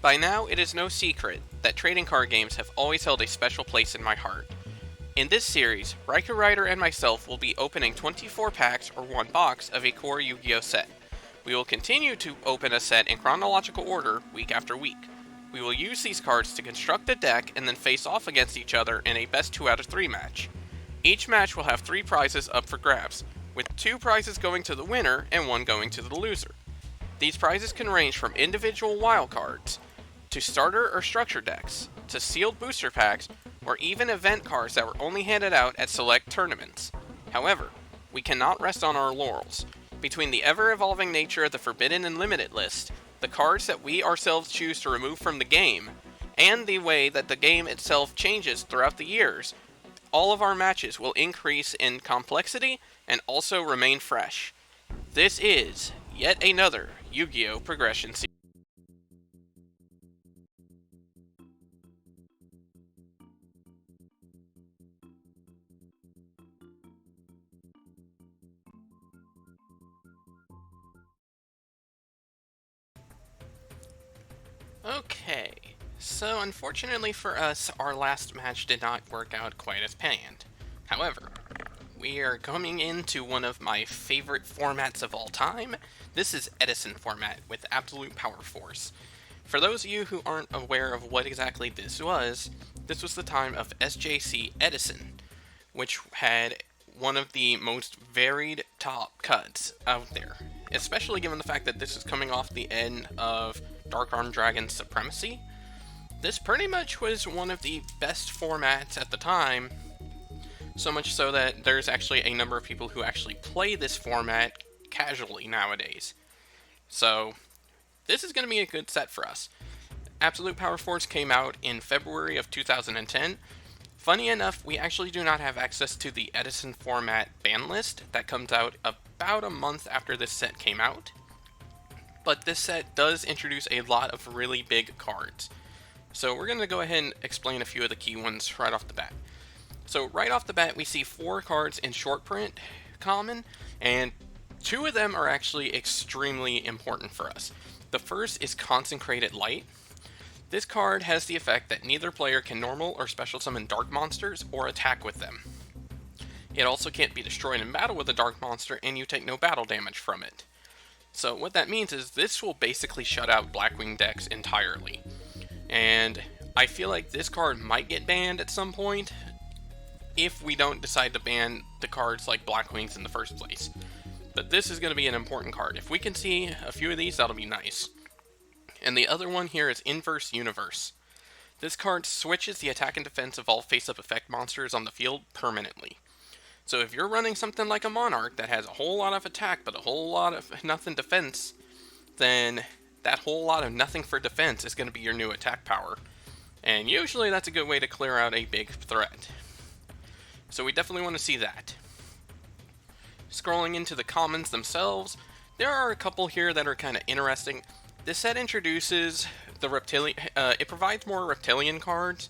By now, it is no secret that trading card games have always held a special place in my heart. In this series, Raikourider and myself will be opening 24 packs or one box of a core Yu-Gi-Oh set. We will continue to open a set in chronological order week after week. We will use these cards to construct a deck and then face off against each other in a best 2 out of 3 match. Each match will have 3 prizes up for grabs, with 2 prizes going to the winner and 1 going to the loser. These prizes can range from individual wildcards, to starter or structure decks, to sealed booster packs, or even event cards that were only handed out at select tournaments. However, we cannot rest on our laurels. Between the ever-evolving nature of the Forbidden and Limited list, the cards that we ourselves choose to remove from the game, and the way that the game itself changes throughout the years, all of our matches will increase in complexity and also remain fresh. This is yet another Yu-Gi-Oh! Progression series. Okay, so unfortunately for us, our last match did not work out quite as planned. However, we are coming into one of my favorite formats of all time. This is Edison format with Absolute Powerforce. For those of you who aren't aware of what exactly this was the time of SJC Edison, which had one of the most varied top cuts out there, especially given the fact that this is coming off the end of Dark Armed Dragon's Supremacy. This pretty much was one of the best formats at the time, so much so that there's actually a number of people who actually play this format casually nowadays. So, this is going to be a good set for us. Absolute Powerforce came out in February of 2010. Funny enough, we actually do not have access to the Edison format ban list that comes out about a month after this set came out. But this set does introduce a lot of really big cards. So we're going to go ahead and explain a few of the key ones right off the bat. So right off the bat, we see 4 cards in short print common, and 2 of them are actually extremely important for us. The first is Consecrated Light. This card has the effect that neither player can normal or special summon dark monsters or attack with them. It also can't be destroyed in battle with a dark monster, and you take no battle damage from it. So what that means is this will basically shut out Blackwing decks entirely. And I feel like this card might get banned at some point if we don't decide to ban the cards like Blackwings in the first place. But this is going to be an important card. If we can see a few of these, that'll be nice. And the other one here is Inverse Universe. This card switches the attack and defense of all face-up effect monsters on the field permanently. So if you're running something like a Monarch that has a whole lot of attack but a whole lot of nothing defense, then that whole lot of nothing for defense is going to be your new attack power. And usually that's a good way to clear out a big threat. So we definitely want to see that. Scrolling into the commons themselves, there are a couple here that are kind of interesting. This set introduces the reptilian. It provides more reptilian cards,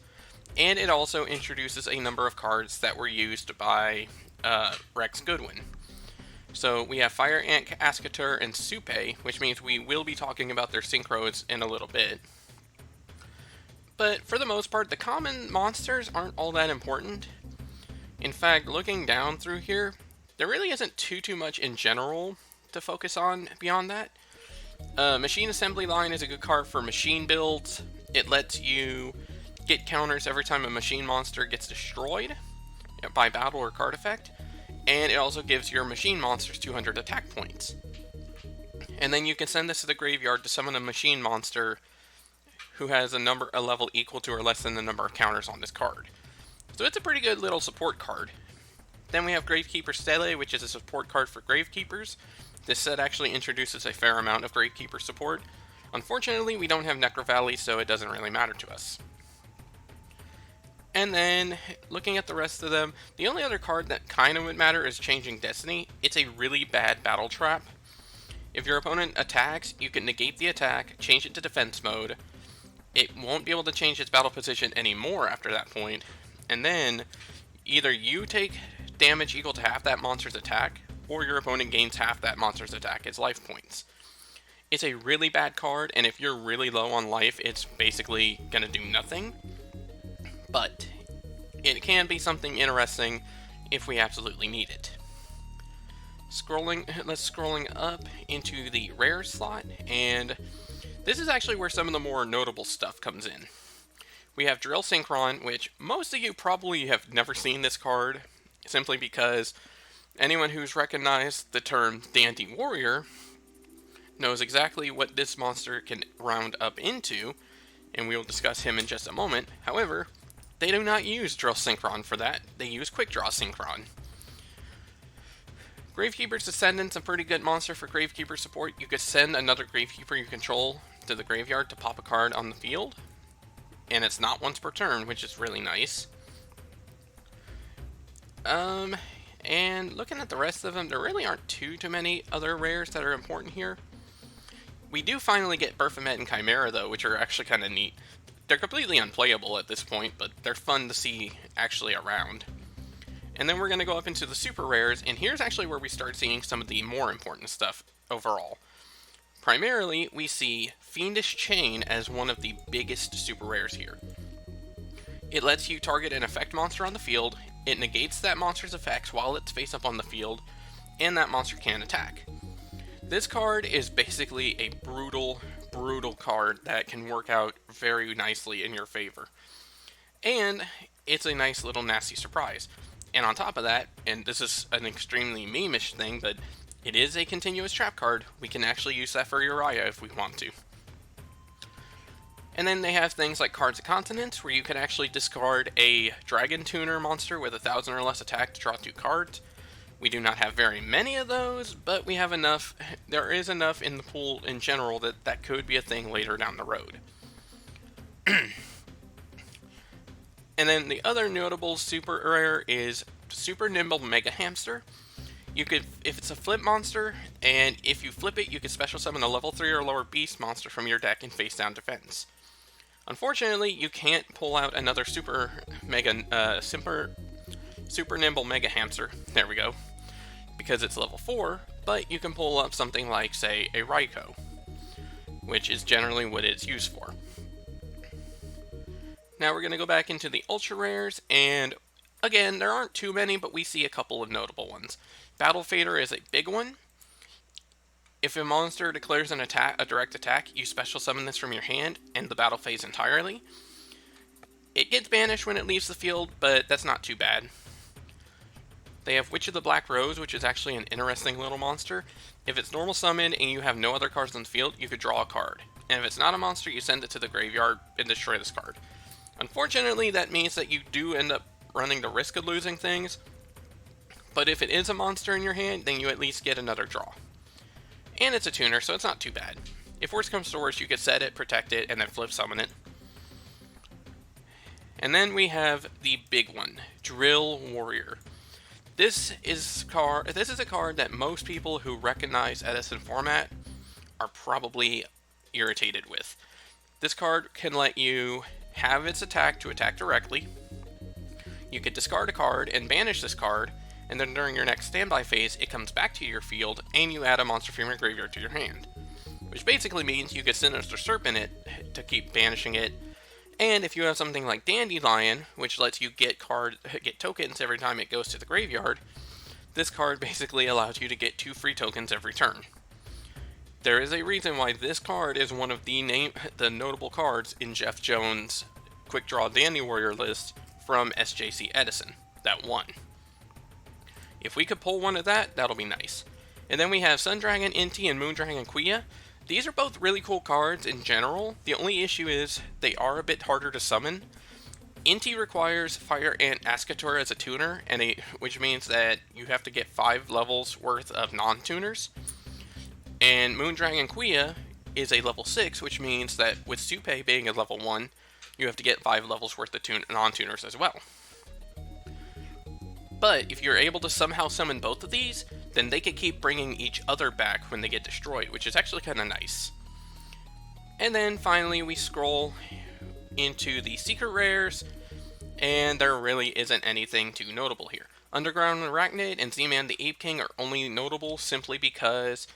and it also introduces a number of cards that were used by Rex Goodwin. So we have Fire Ant, Ascatur, and Supe, which means we will be talking about their synchros in a little bit. But for the most part, the common monsters aren't all that important. In fact, looking down through here, there really isn't too much in general to focus on beyond that. Machine Assembly Line is a good card for machine builds. It lets you get counters every time a machine monster gets destroyed by battle or card effect. And it also gives your machine monsters 200 attack points. And then you can send this to the graveyard to summon a machine monster who has a level equal to or less than the number of counters on this card. So it's a pretty good little support card. Then we have Gravekeeper Stele, which is a support card for Gravekeepers. This set actually introduces a fair amount of Gravekeeper support. Unfortunately, we don't have Necro Valley, so it doesn't really matter to us. And then, looking at the rest of them, the only other card that kind of would matter is Changing Destiny. It's a really bad battle trap. If your opponent attacks, you can negate the attack, change it to defense mode. It won't be able to change its battle position anymore after that point. And then, either you take damage equal to half that monster's attack, or your opponent gains half that monster's attack as life points. It's a really bad card, and if you're really low on life, it's basically gonna do nothing. But it can be something interesting if we absolutely need it. Let's scrolling up into the rare slot, and this is actually where some of the more notable stuff comes in. We have Drill Synchron, which most of you probably have never seen this card, simply because anyone who's recognized the term Dandy Warrior knows exactly what this monster can round up into, and we will discuss him in just a moment. However, they do not use Drill Synchron for that, they use Quick Draw Synchron. Gravekeeper's Descendant's a pretty good monster for Gravekeeper support. You could send another Gravekeeper you control to the graveyard to pop a card on the field, and it's not once per turn, which is really nice. And looking at the rest of them, there really aren't too many other rares that are important here. We do finally get Baphomet and Chimera, though, which are actually kind of neat. They're completely unplayable at this point, but they're fun to see actually around. And then we're going to go up into the super rares, and here's actually where we start seeing some of the more important stuff overall. Primarily, we see Fiendish Chain as one of the biggest super rares here. It lets you target an effect monster on the field, it negates that monster's effects while it's face up on the field, and that monster can attack. This card is basically a brutal card that can work out very nicely in your favor. And it's a nice little nasty surprise. And on top of that, and this is an extremely meme-ish thing, but it is a continuous trap card. We can actually use that for Uriah if we want to. And then they have things like Cards of Continents, where you can actually discard a Dragon Tuner monster with 1,000 or less attack to draw 2 cards. We do not have very many of those, but we have enough. There is enough in the pool in general that could be a thing later down the road. And then the other notable super rare is Super Nimble Mega Hamster. You could, if it's a flip monster, and if you flip it, you can special summon a level 3 or lower beast monster from your deck in face down defense. Unfortunately, you can't pull out another Super Nimble Mega Hamster. There we go. Because it's level 4, but you can pull up something like, say, a Raikou, which is generally what it's used for. Now we're going to go back into the ultra rares, and again, there aren't too many, but we see a couple of notable ones. Battle Fader is a big one. If a monster declares a direct attack, you special summon this from your hand, and the battle phase entirely. It gets banished when it leaves the field, but that's not too bad. They have Witch of the Black Rose, which is actually an interesting little monster. If it's normal summon and you have no other cards on the field, you could draw a card. And if it's not a monster, you send it to the graveyard and destroy this card. Unfortunately, that means that you do end up running the risk of losing things, but if it is a monster in your hand, then you at least get another draw. And it's a tuner, so it's not too bad. If worst comes to worst, you could set it, protect it, and then flip summon it. And then we have the big one, Drill Warrior. This is a card that most people who recognize Edison format are probably irritated with. This card can let you have its attack to attack directly. You could discard a card and banish this card, and then during your next standby phase, it comes back to your field, and you add a monster from your graveyard to your hand. Which basically means you could Sinister Serpent it to keep banishing it, and if you have something like Dandelion, which lets you get tokens every time it goes to the graveyard, this card basically allows you to get 2 free tokens every turn. There is a reason why this card is one of the notable cards in Jeff Jones' Quick Draw Dandy Warrior list from SJC Edison, that one. If we could pull one of that, that'll be nice. And then we have Sun Dragon Inti and Moon Dragon Quia. These are both really cool cards in general. The only issue is they are a bit harder to summon. Inti requires Fire Ant Ascator as a tuner, which means that you have to get 5 levels worth of non-tuners. And Moon Dragon Quia is a level 6, which means that with Supe being a level 1, you have to get 5 levels worth of non-tuners as well. But if you're able to somehow summon both of these, then they could keep bringing each other back when they get destroyed, which is actually kind of nice. And then finally we scroll into the secret rares, and there really isn't anything too notable here. Underground Arachnid and Z-Man the Ape King are only notable simply because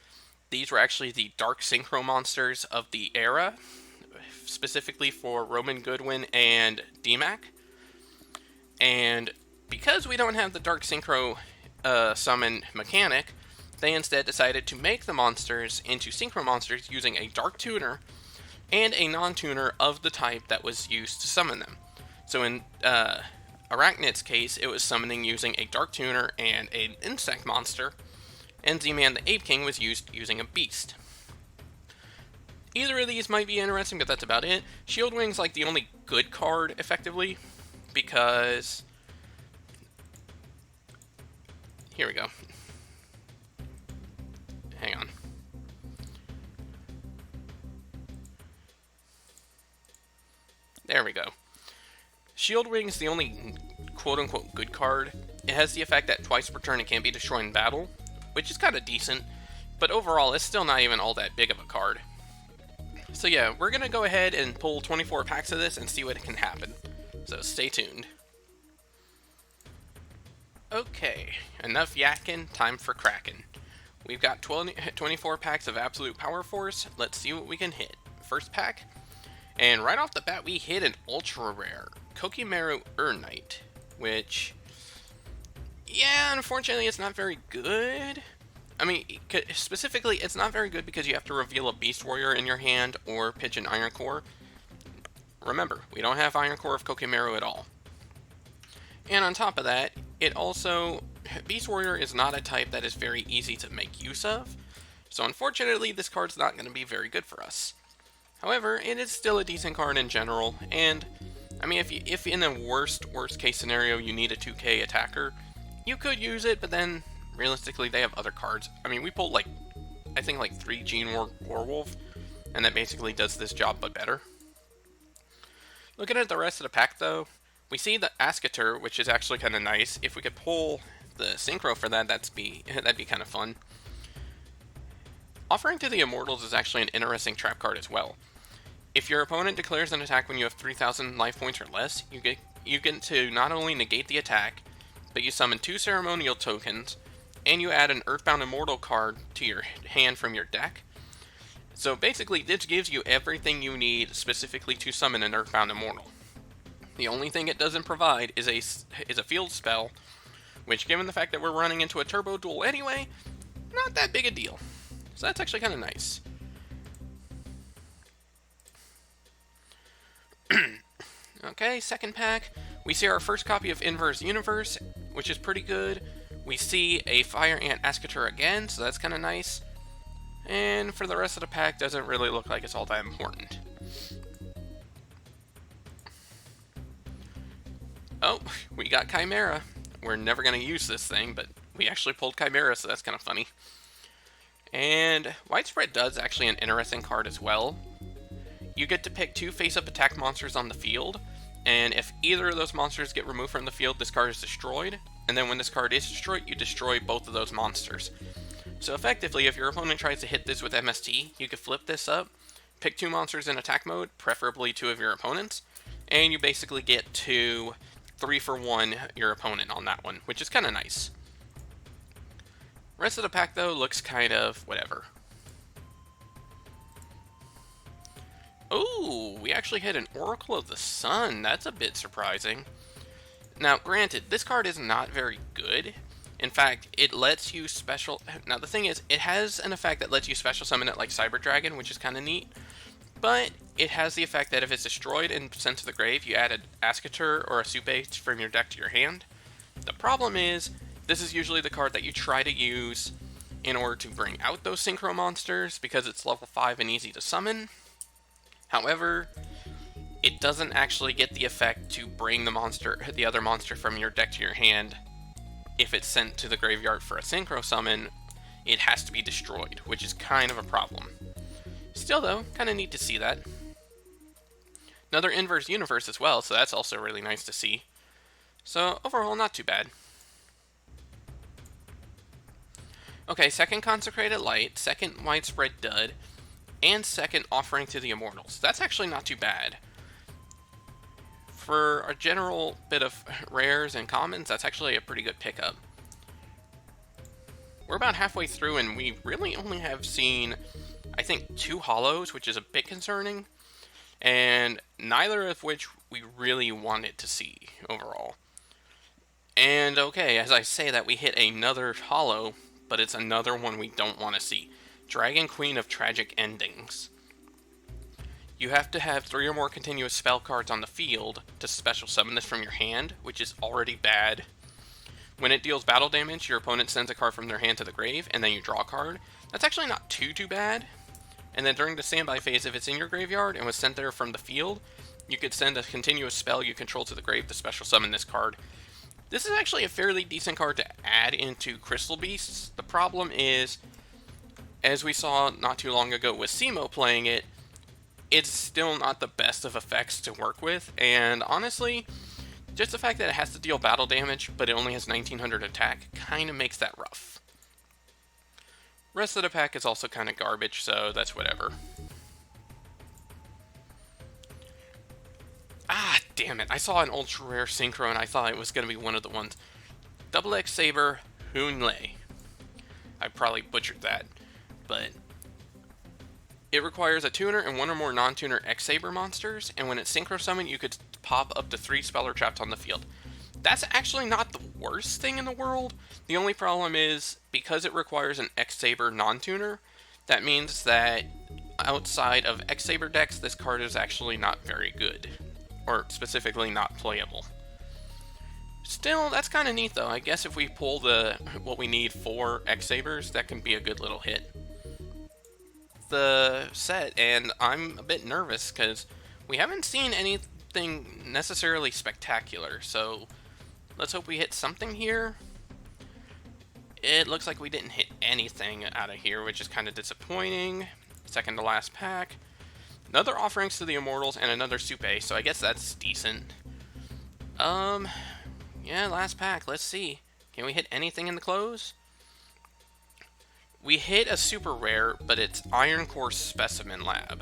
These were actually the dark synchro monsters of the era, specifically for Roman Goodwin and DMAC. And because we don't have the dark synchro summon mechanic, they instead decided to make the monsters into synchro monsters using a dark tuner and a non-tuner of the type that was used to summon them. So in Arachnid's case, it was summoning using a dark tuner and an insect monster, and Z-Man the Ape King was used using a beast. Either of these might be interesting, but that's about it. Shield Wing's like the only good card, effectively, because... Here we go. Hang on. There we go. Shield Wing is the only quote-unquote good card. It has the effect that twice per turn it can't be destroyed in battle, which is kind of decent, but overall it's still not even all that big of a card. So yeah, we're going to go ahead and pull 24 packs of this and see what can happen. So stay tuned. Okay, enough yakking, time for cracking. We've got 24 packs of Absolute Powerforce. Let's see what we can hit. First pack, and right off the bat we hit an ultra rare Kokimeru Knight, which, yeah, unfortunately it's not very good. I mean, specifically, it's not very good because you have to reveal a Beast Warrior in your hand or pitch an Iron Core. Remember, we don't have Iron Core of Kokimeru at all. And on top of that, it also... Beast Warrior is not a type that is very easy to make use of, so unfortunately this card's not going to be very good for us. However, it is still a decent card in general, and I mean, if in a worst case scenario you need a 2k attacker, you could use it, but then realistically they have other cards. I mean, we pulled I think 3 Gene Warwolf, and that basically does this job but better. Looking at the rest of the pack though, we see the Ascator, which is actually kind of nice. If we could pull the synchro for that, that'd be kind of fun. Offering to the Immortals is actually an interesting trap card as well. If your opponent declares an attack when you have 3,000 life points or less, you get to not only negate the attack, but you summon 2 ceremonial tokens, and you add an Earthbound Immortal card to your hand from your deck. So basically, this gives you everything you need specifically to summon an Earthbound Immortal. The only thing it doesn't provide is a field spell, which, given the fact that we're running into a turbo duel anyway, not that big a deal. So that's actually kind of nice. Okay, second pack. We see our first copy of Inverse Universe, which is pretty good. We see a Fire Ant Ascator again, so that's kind of nice. And for the rest of the pack, doesn't really look like it's all that important. Oh, we got Chimera. We're never going to use this thing, but we actually pulled Chimera, so that's kind of funny. And Widespread Dud's actually an interesting card as well. You get to pick 2 face-up attack monsters on the field, and if either of those monsters get removed from the field, this card is destroyed, and then when this card is destroyed, you destroy both of those monsters. So effectively, if your opponent tries to hit this with MST, you could flip this up, pick 2 monsters in attack mode, preferably 2 of your opponents, and you basically get to 3-for-1 your opponent on that one, which is kind of nice. Rest of the pack, though, looks kind of whatever. Ooh, we actually hit an Oracle of the Sun. That's a bit surprising. Now, granted, this card is not very good. In fact, it lets you special... Now, the thing is, it has an effect that lets you special summon it like Cyber Dragon, which is kind of neat. But it has the effect that if it's destroyed and sent to the grave, you add an Ascator or a Supe from your deck to your hand. The problem is, this is usually the card that you try to use in order to bring out those Synchro monsters, because it's level 5 and easy to summon. However, it doesn't actually get the effect to bring the other monster from your deck to your hand. If it's sent to the graveyard for a Synchro summon, it has to be destroyed, which is kind of a problem. Still though, kind of neat to see that. Another Inverse Universe as well, so that's also really nice to see. So overall, not too bad. Okay, second Consecrated Light, second Widespread Dud, and second Offering to the Immortals. That's actually not too bad. For a general bit of rares and commons, that's actually a pretty good pickup. We're about halfway through, and we really only have seen, I think, 2 holos, which is a bit concerning, and neither of which we really wanted to see overall. And okay, as I say that, we hit another holo, but it's another one we don't want to see. Dragon Queen of Tragic Endings. You have to have 3 or more continuous spell cards on the field to special summon this from your hand, which is already bad. When it deals battle damage, your opponent sends a card from their hand to the grave, and then you draw a card. That's actually not too bad. And then during the standby phase, if it's in your graveyard and was sent there from the field, you could send a continuous spell you control to the grave to special summon this card. This is actually a fairly decent card to add into Crystal Beasts. The problem is, as we saw not too long ago with Cimoooooooo playing it, it's still not the best of effects to work with, and honestly, just the fact that it has to deal battle damage, but it only has 1900 attack, kind of makes that rough. Rest of the pack is also kind of garbage, so that's whatever. Ah, damn it. I saw an ultra rare synchro and I thought it was going to be one of the ones. Double X Saber Hoonlei. I probably butchered that, but it requires a tuner and 1 or more non-tuner X Saber monsters, and when it's synchro summoned, you could pop up to 3 speller traps on the field. That's actually not the worst thing in the world. The only problem is, because it requires an X Saber non-tuner, that means that outside of X Saber decks, this card is actually not very good. Or specifically not playable. Still, that's kind of neat though. I guess if we pull what we need for X Sabers, that can be a good little hit. The set, and I'm a bit nervous because we haven't seen anything necessarily spectacular, so let's hope we hit something here. It looks like we didn't hit anything out of here, which is kind of disappointing. Second to last pack. Another Offerings to the Immortals and another Soupe, so I guess that's decent. Yeah, last pack, let's see. Can we hit anything in the close? We hit a super rare, but it's Iron Core Specimen Lab.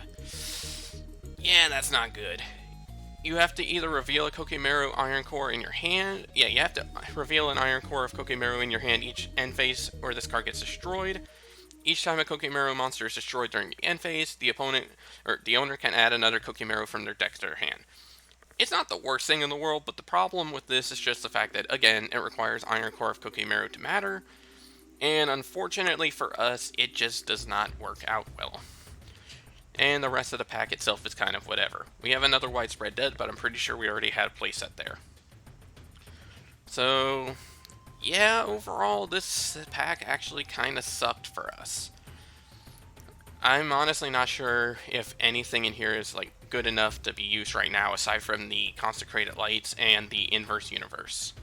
Yeah, that's not good. You have to either reveal a Kokemeru Iron Core in your hand. Yeah, you have to reveal an Iron Core of Kokemeru in your hand each end phase, or this card gets destroyed. Each time a Kokemeru monster is destroyed during the end phase, the opponent or the owner can add another Kokemeru from their deck to their hand. It's not the worst thing in the world, but the problem with this is just the fact that, again, it requires Iron Core of Kokemeru to matter, and unfortunately for us, it just does not work out well. And the rest of the pack itself is kind of whatever. We have another Widespread Dead, but I'm pretty sure we already had a playset there. So yeah, overall, this pack actually kind of sucked for us. I'm honestly not sure if anything in here is like good enough to be used right now, aside from the Consecrated Lights and the Inverse Universe.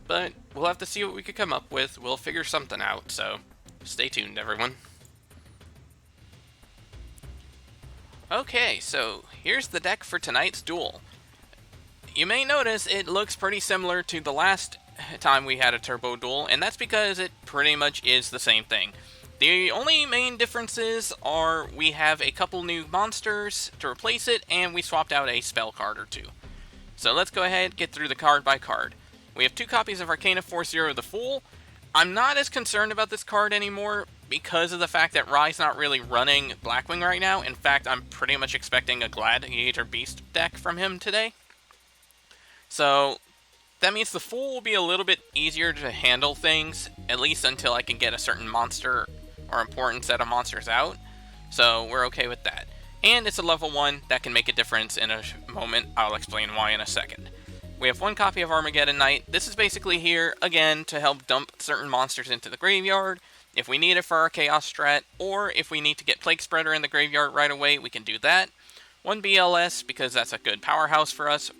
But we'll have to see what we could come up with. We'll figure something out, so stay tuned, everyone. Okay, so here's the deck for tonight's duel. You may notice it looks pretty similar to the last time we had a turbo duel, and that's because it pretty much is the same thing. The only main differences are we have a couple new monsters to replace it, and we swapped out a spell card or two. So let's go ahead and get through the card by card. We have 2 copies of Arcana Force Zero the Fool. I'm not as concerned about this card anymore because of the fact that Rai's not really running Blackwing right now. In fact, I'm pretty much expecting a Gladiator Beast deck from him today. So that means the Fool will be a little bit easier to handle things, at least until I can get a certain monster or important set of monsters out. So we're okay with that. And it's a level 1 that can make a difference in a moment. I'll explain why in a second. We have 1 copy of Armageddon Knight. This is basically here, again, to help dump certain monsters into the graveyard. If we need it for our Chaos Strat, or if we need to get Plague Spreader in the graveyard right away, we can do that. 1 BLS, because that's a good powerhouse for us.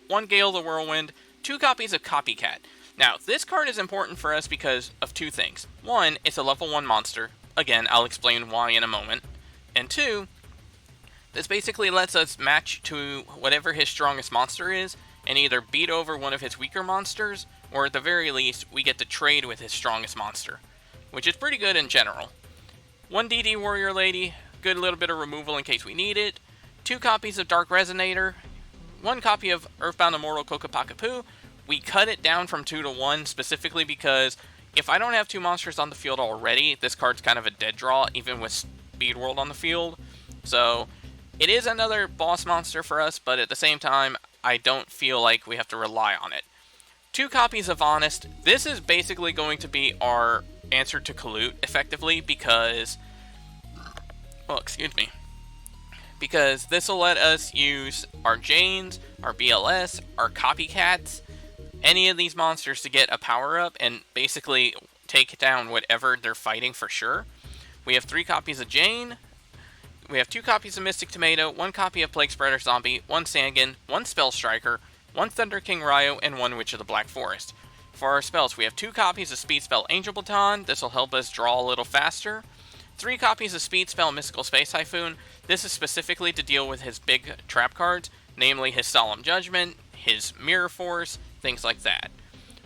1 Gale the Whirlwind. 2 copies of Copycat. Now, this card is important for us because of 2 things. 1, it's a level 1 monster. Again, I'll explain why in a moment. And 2, this basically lets us match to whatever his strongest monster is, and either beat over one of his weaker monsters, or at the very least, we get to trade with his strongest monster, which is pretty good in general. 1 DD Warrior Lady, good little bit of removal in case we need it. 2 copies of Dark Resonator. 1 copy of Earthbound Immortal Kokopakapu. We cut it down from 2 to 1 specifically because if I don't have 2 monsters on the field already, this card's kind of a dead draw, even with Speed World on the field. So it is another boss monster for us, but at the same time, I don't feel like we have to rely on it. 2 copies of Honest. This is basically going to be our answer to Colute, effectively, because... well, excuse me. Because this will let us use our Janes, our BLS, our Copycats, any of these monsters to get a power-up and basically take down whatever they're fighting for sure. We have 3 copies of Jane. We have 2 copies of Mystic Tomato, 1 copy of Plague Spreader Zombie, 1 Sangan, 1 Spell Striker, 1 Thunder King Ryo, and 1 Witch of the Black Forest. For our spells, we have 2 copies of Speed Spell Angel Baton. This will help us draw a little faster. 3 copies of Speed Spell Mystical Space Typhoon. This is specifically to deal with his big trap cards, namely his Solemn Judgment, his Mirror Force, things like that.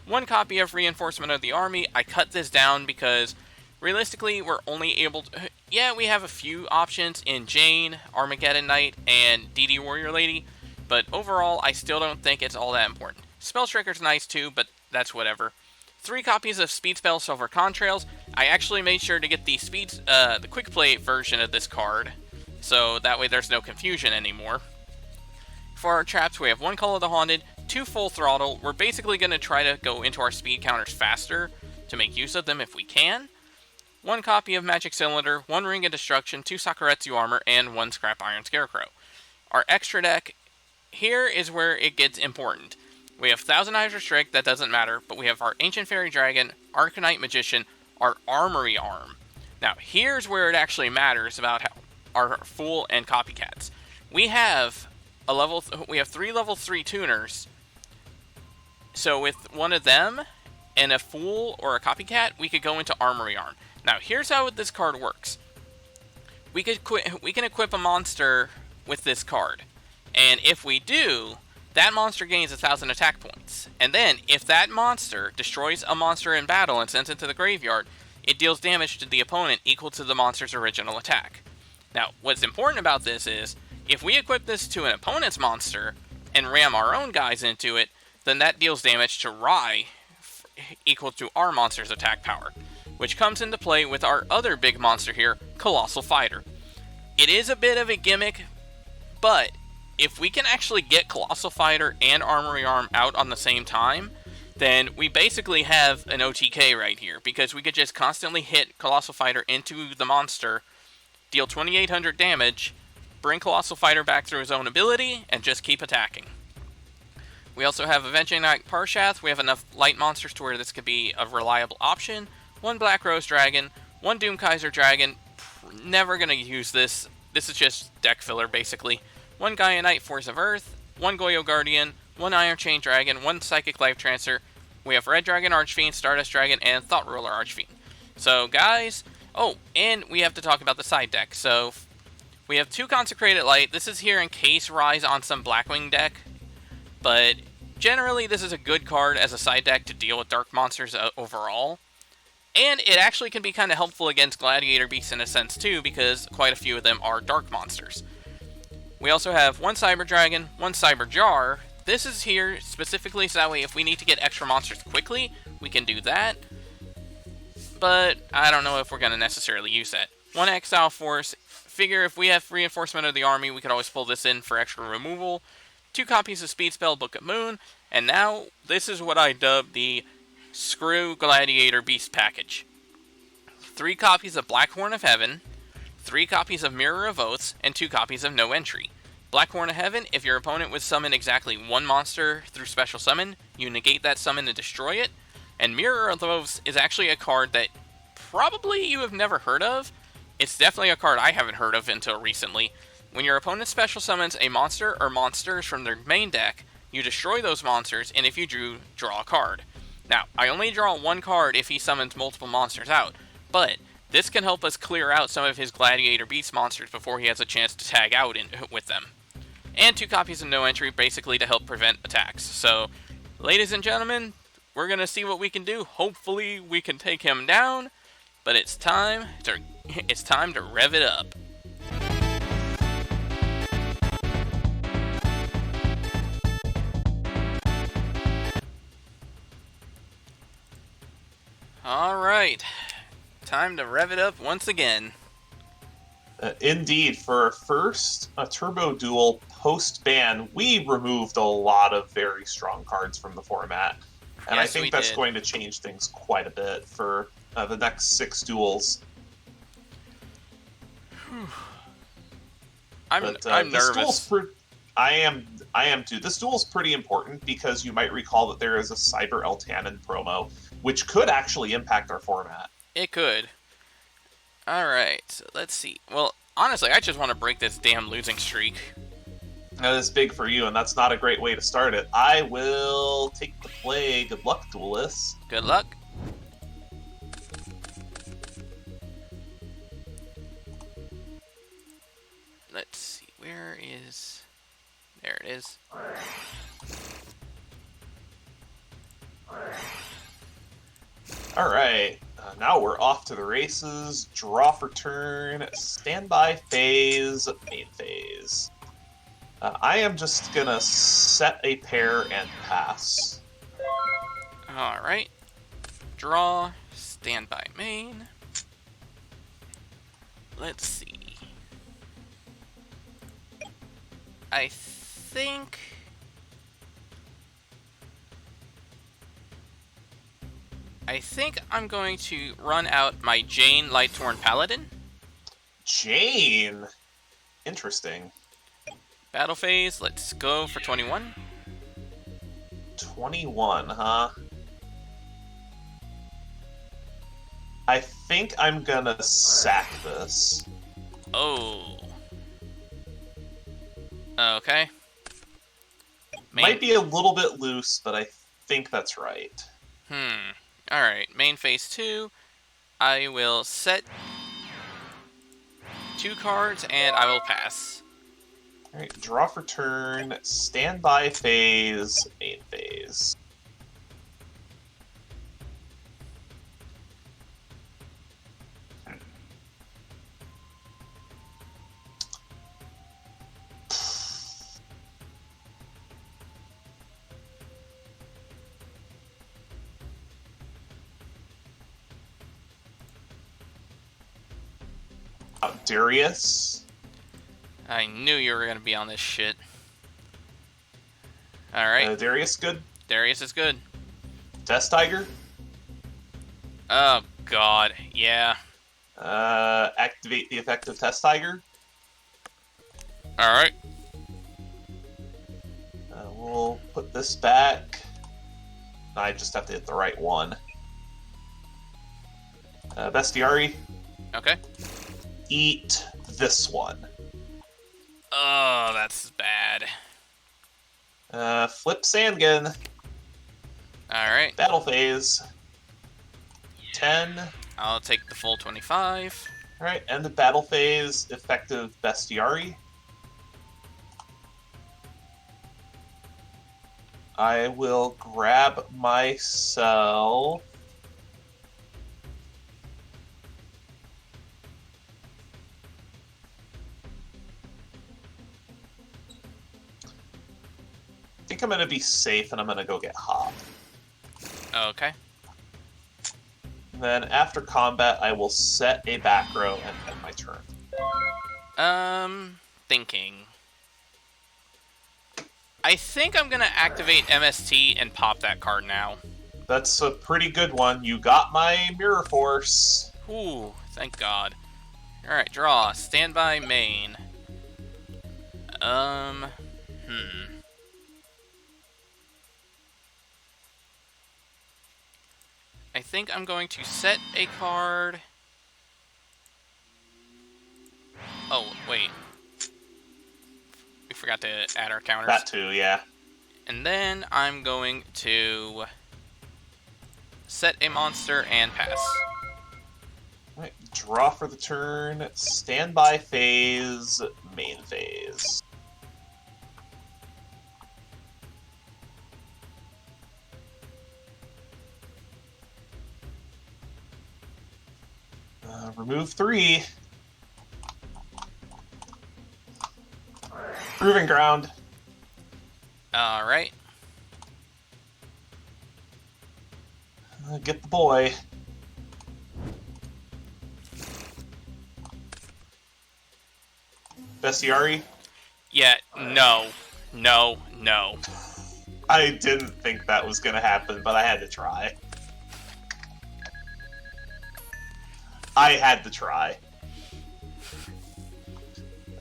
1 copy of Reinforcement of the Army. I cut this down because realistically we're only able to... yeah, we have a few options in Jane, Armageddon Knight, and DD Warrior Lady, but overall I still don't think it's all that important. Spell Striker's nice too, but that's whatever. 3 copies of Speed Spell Silver Contrails. I actually made sure to get the the Quick Play version of this card, so that way there's no confusion anymore. For our traps, we have 1 Call of the Haunted, 2 Full Throttle. We're basically going to try to go into our speed counters faster to make use of them if we can. 1 copy of Magic Cylinder, 1 Ring of Destruction, 2 Sakuretsu Armor, and 1 Scrap Iron Scarecrow. Our extra deck, here is where it gets important. We have Thousand Eyes Restrict, that doesn't matter, but we have our Ancient Fairy Dragon, Arcanite Magician, our Armory Arm. Now, here's where it actually matters about how our Fool and Copycats. We have 3 level 3 tuners, so with one of them and a Fool or a Copycat, we could go into Armory Arm. Now, here's how this card works. We can equip a monster with this card, and if we do, that monster gains 1,000 attack points. And then, if that monster destroys a monster in battle and sends it to the graveyard, it deals damage to the opponent equal to the monster's original attack. Now, what's important about this is, if we equip this to an opponent's monster and ram our own guys into it, then that deals damage to Rai equal to our monster's attack power, which comes into play with our other big monster here, Colossal Fighter. It is a bit of a gimmick, but if we can actually get Colossal Fighter and Armory Arm out on the same time, then we basically have an OTK right here, because we could just constantly hit Colossal Fighter into the monster, deal 2,800 damage, bring Colossal Fighter back through his own ability, and just keep attacking. We also have Avenging Knight Parshath. We have enough light monsters to where this could be a reliable option. 1 Black Rose Dragon, 1 Doom Kaiser Dragon. Never going to use this. This is just deck filler, basically. 1 Gaia Knight Force of Earth, 1 Goyo Guardian, 1 Iron Chain Dragon, 1 Psychic Life Transfer. We have Red Dragon Archfiend, Stardust Dragon, and Thought Ruler Archfiend. So, guys... oh, and we have to talk about the side deck. So, we have 2 Consecrated Light. This is here in case Rise on some Blackwing deck. But, generally, this is a good card as a side deck to deal with Dark Monsters overall. And it actually can be kind of helpful against Gladiator Beasts in a sense, too, because quite a few of them are Dark Monsters. We also have 1 Cyber Dragon, 1 Cyber Jar. This is here specifically so that way if we need to get extra monsters quickly, we can do that. But I don't know if we're going to necessarily use that. 1 Exile Force. Figure if we have Reinforcement of the Army, we could always pull this in for extra removal. 2 copies of Speed Spell Book of Moon. And now, this is what I dub the Screw Gladiator Beast package. 3 copies of Black Horn of Heaven, 3 copies of Mirror of Oaths, and 2 copies of No Entry. Black Horn of Heaven, if your opponent would summon exactly 1 monster through special summon, you negate that summon and destroy it. And Mirror of Oaths is actually a card that probably you have never heard of. It's definitely a card I haven't heard of until recently. When your opponent special summons a monster or monsters from their main deck, you destroy those monsters, and if you draw a card. Now, I only draw 1 card if he summons multiple monsters out, but this can help us clear out some of his Gladiator Beast monsters before he has a chance to tag out with them. And 2 copies of No Entry, basically to help prevent attacks. So, ladies and gentlemen, we're going to see what we can do. Hopefully we can take him down, but it's time to rev it up. Alright. Time to rev it up once again. Indeed, for our first Turbo Duel post-ban, we removed a lot of very strong cards from the format. And I Yes, we think that's did. going to change things quite a bit for the next 6 duels. I'm This duel's nervous. I am too. This duel's pretty important because you might recall that there is a Cyber Eltanin promo, which could actually impact our format. It could. Alright, so let's see. Well, honestly, I just want to break this damn losing streak. That is big for you, and that's not a great way to start it. I will take the play. Good luck, duelists. Good luck. Let's see, where is... There it is. All right, now we're off to the races. Draw for turn, standby phase, main phase. I am just gonna set a pair and pass. Alright. Draw. Standby main. Let's see. I think... I'm going to run out my Jane Lighttorn Paladin. Jane! Interesting. Battle phase, let's go for 21. 21, huh? I think I'm gonna sack this. Oh. Okay. Might be a little bit loose, but I think that's right. Alright, main phase 2. I will set 2 cards and I will pass. Alright, draw for turn, standby phase, main phase. Darius. I knew you were going to be on this shit. Alright. Darius good. Darius is good. Test Tiger. Oh, God. Yeah. Activate the effect of Test Tiger. Alright. We'll put this back. I just have to hit the right one. Bestiari. Okay. Eat this one. Oh, that's bad. Flip Sandgan. Alright. Battle phase. 10. I'll take the full 25. Alright, end of battle phase. Effective Bestiari. I will grab myself. I think I'm going to be safe and I'm going to go get Hop. Okay. Then after combat, I will set a back row and end my turn. Thinking. I think I'm gonna activate MST and pop that card now. That's a pretty good one. You got my Mirror Force. Ooh, thank God. Alright, draw. Standby main. I think I'm going to set a card. Oh, wait. We forgot to add our counters. That too, yeah. And then I'm going to set a monster and pass. Alright, draw for the turn, standby phase, main phase. Remove 3. Proving ground. Alright. Get the boy. Bestiari? Yeah, no. No, no. I didn't think that was going to happen, but I had to try. I had to try.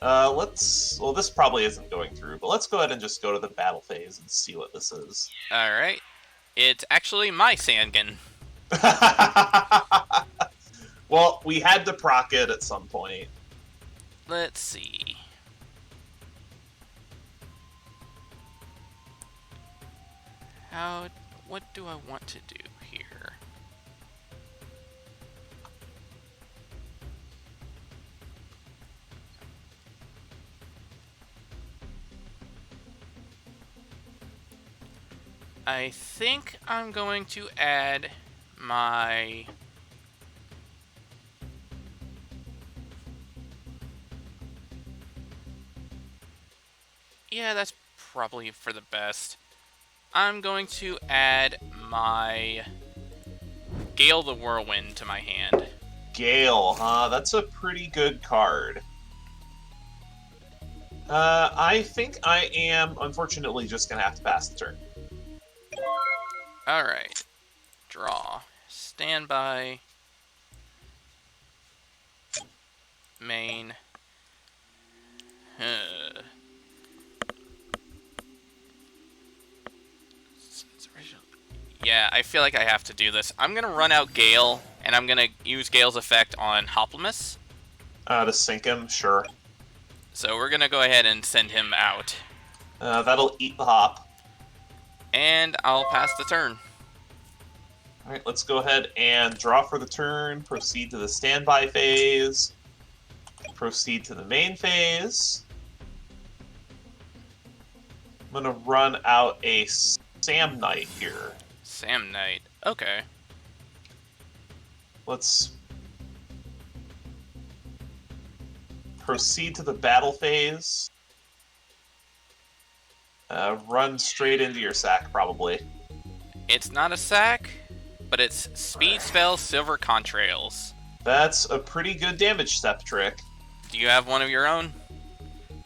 Well, this probably isn't going through, but let's go ahead and just go to the battle phase and see what this is. Alright. It's actually my Sangan. Well, we had to proc it at some point. Let's see. What do I want to do here? I think I'm going to add my... Yeah, that's probably for the best. I'm going to add my Gale the Whirlwind to my hand. Gale, huh? That's a pretty good card. I think I am, unfortunately, just going to have to pass the turn. Alright. Draw. Standby. Main. Yeah, I feel like I have to do this. I'm going to run out Gale, and I'm going to use Gale's effect on Hoplimus. To sink him, sure. So we're going to go ahead and send him out. That'll eat the hop. And I'll pass the turn. Alright, let's go ahead and draw for the turn, proceed to the standby phase, proceed to the main phase. I'm going to run out a Sam Knight here. Sam Knight. Okay. Let's proceed to the battle phase. Run straight into your sack, probably. It's not a sack, but it's Speed Spell Silver Contrails. That's a pretty good damage step trick. Do you have one of your own?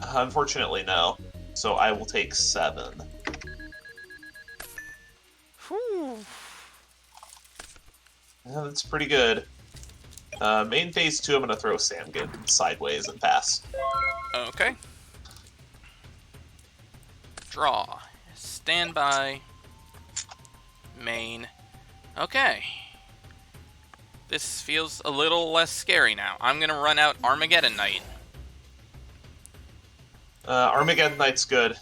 Unfortunately, no. So I will take 7. Whew. Yeah, that's pretty good. Main phase 2, I'm going to throw Samgan sideways and pass. Okay. Draw. Standby. Main. Okay. This feels a little less scary now. I'm going to run out Armageddon Knight. Armageddon Knight's good.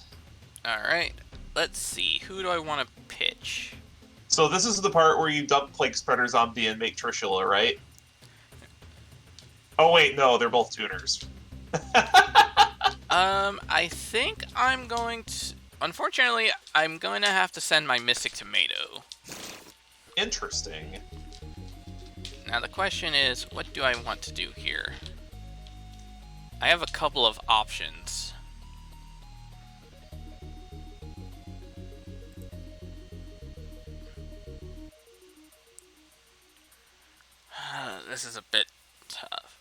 Alright. Let's see. Who do I want to pitch? So this is the part where you dump Plague Spreader Zombie and make Trishula, right? Oh wait, no, they're both tuners. I think I'm going to... Unfortunately, I'm going to have to send my Mystic Tomato. Interesting. Now the question is, what do I want to do here? I have a couple of options. This is a bit tough.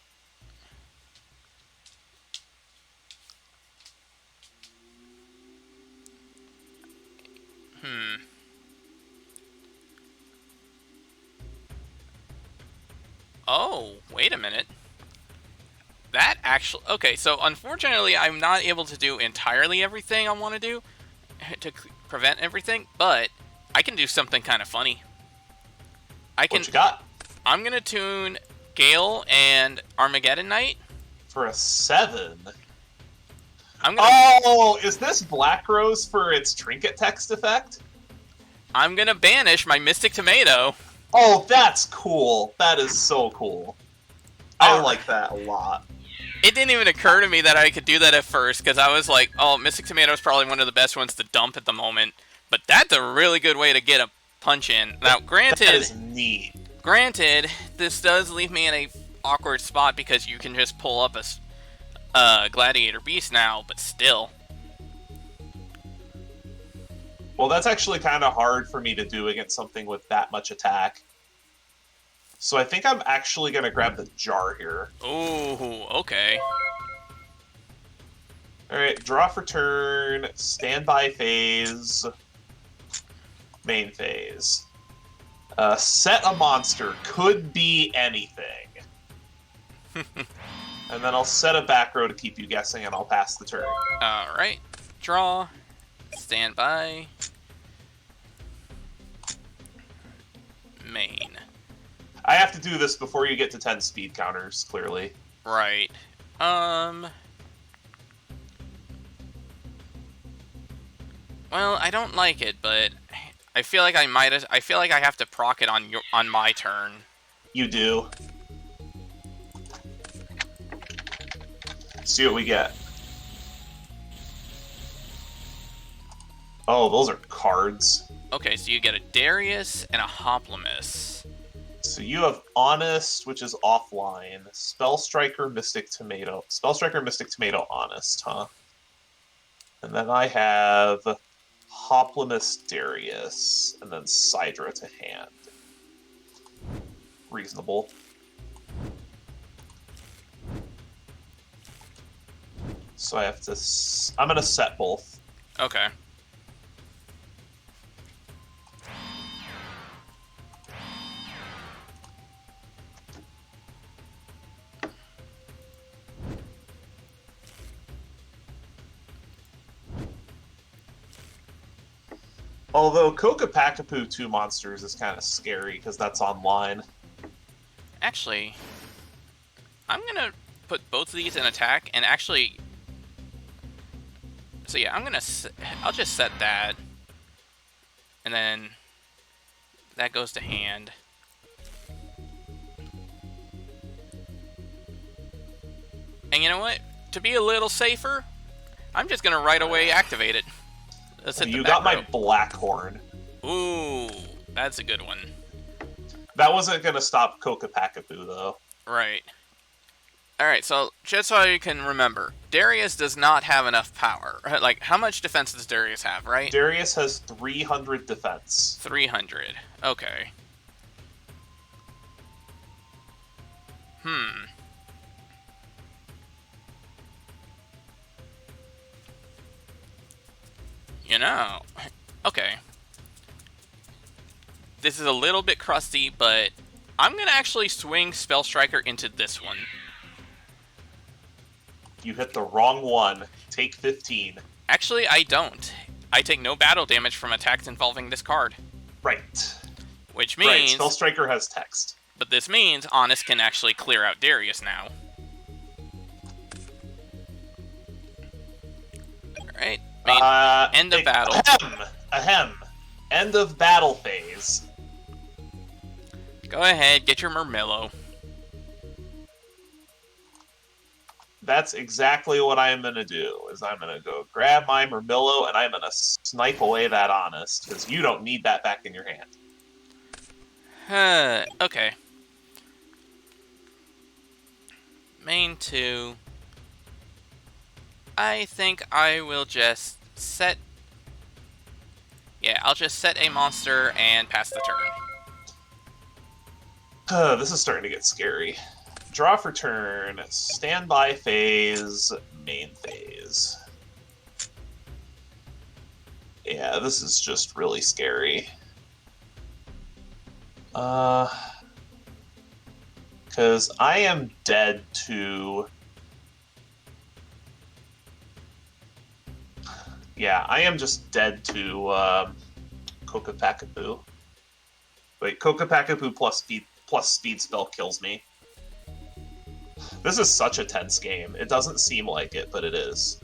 Oh, wait a minute. That actually... Okay, so unfortunately, I'm not able to do entirely everything I want to do to prevent everything, but I can do something kind of funny. What you got? I'm going to tune Gale and Armageddon Knight. For a 7? I'm gonna, Oh, is this Black Rose for its Trinket Text effect? I'm going to banish my Mystic Tomato. Oh, that's cool. That is so cool. I like that a lot. It didn't even occur to me that I could do that at first, because I was like, oh, Mystic Tomato is probably one of the best ones to dump at the moment. But that's a really good way to get a punch in. Now, granted... That is neat. Granted, this does leave me in a awkward spot because you can just pull up a Gladiator Beast now, but still. Well, that's actually kind of hard for me to do against something with that much attack. So I think I'm actually going to grab the Jar here. Ooh, okay. Alright, draw for turn, standby phase, main phase. Set a monster. Could be anything. And then I'll set a back row to keep you guessing, and I'll pass the turn. Alright. Draw. Stand by. Main. I have to do this before you get to 10 speed counters, clearly. Right. Well, I don't like it, but I feel like I feel like I have to proc it on my turn. You do. See what we get. Oh, those are cards. Okay, so you get a Darius and a Hoplimus. So you have Honest, which is offline. Spell Striker, Mystic Tomato. Spell Striker, Mystic Tomato, Honest, huh? And then I have Hoplimus, Darius, and then Sidra to hand. Reasonable. So I have to... I'm going to set both. Okay. Although Kokapakapoo 2 monsters is kind of scary because that's online. Actually, I'm gonna put both of these in attack, and actually... So yeah, I'll just set that. And then that goes to hand. And you know what? To be a little safer, I'm just gonna right away activate it. Let's hit the You back got my row. Blackhorn. Ooh, that's a good one. That wasn't going to stop Kokapakapoo, though. Right. Alright, so just so you can remember, Darius does not have enough power. Like, how much defense does Darius have, right? Darius has 300 defense. 300. Okay. You know, okay. This is a little bit crusty, but I'm going to actually swing Spell Striker into this one. You hit the wrong one. Take 15. Actually, I don't. I take no battle damage from attacks involving this card. Right. Which means... Right, Spell Striker has text. But this means Honest can actually clear out Darius now. Alright. End of battle. Ahem. End of battle phase. Go ahead, get your Murmillo. That's exactly what I'm going to do, is I'm going to go grab my Murmillo, and I'm going to snipe away that Honest, because you don't need that back in your hand. Okay. Main 2. I think I will just set... Yeah, I'll just set a monster and pass the turn. This is starting to get scary. Draw for turn, standby phase, main phase. Yeah, this is just really scary. Because I am dead to... Yeah, I am just dead to Kokapakapoo. Wait, Kokapakapoo plus speed spell kills me. This is such a tense game. It doesn't seem like it, but it is.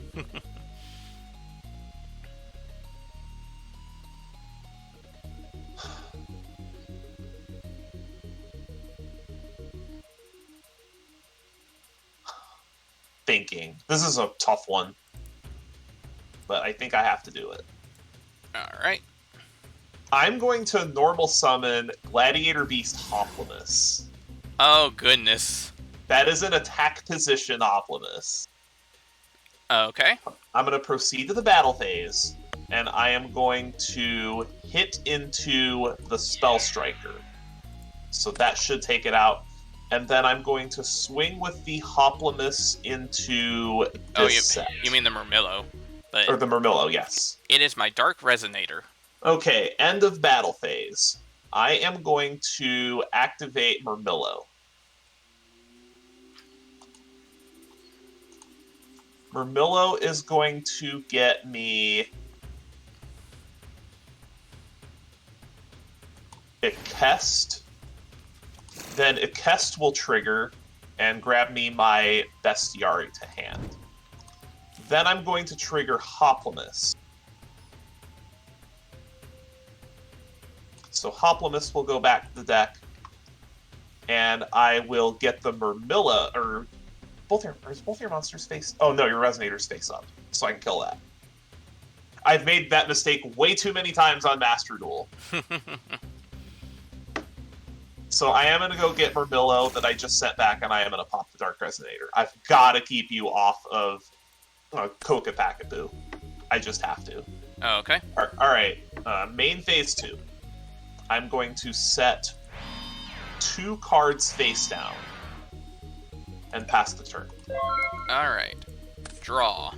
Thinking. This is a tough one. But I think I have to do it. Alright. I'm going to normal summon Gladiator Beast Hoplimus. Oh, goodness. That is an attack position Hoplimus. Okay. I'm going to proceed to the battle phase, and I am going to hit into the Spell Striker. So that should take it out. and then I'm going to swing with the Hoplimus into this set. You mean the Murmillo. But Or the Murmillo, yes. it is my Dark Resonator. Okay, end of battle phase. I am going to activate Murmillo. Murmillo is going to get me Ikest. Then Ikest will trigger and grab me my Bestiari to hand. Then I'm going to trigger Hoplimus. So Hoplimus will go back to the deck, and I will get the Murmillo, or is both your monsters face? Oh no, your Resonator's face up, so I can kill that. I've made that mistake way too many times on Master Duel. So I am going to go get Murmillo that I just sent back, and I am going to pop the Dark Resonator. I've got to keep you off of Kokapakapoo. I just have to. Oh, okay. All right. Main phase 2. I'm going to set 2 cards face down and pass the turn. All right. Draw.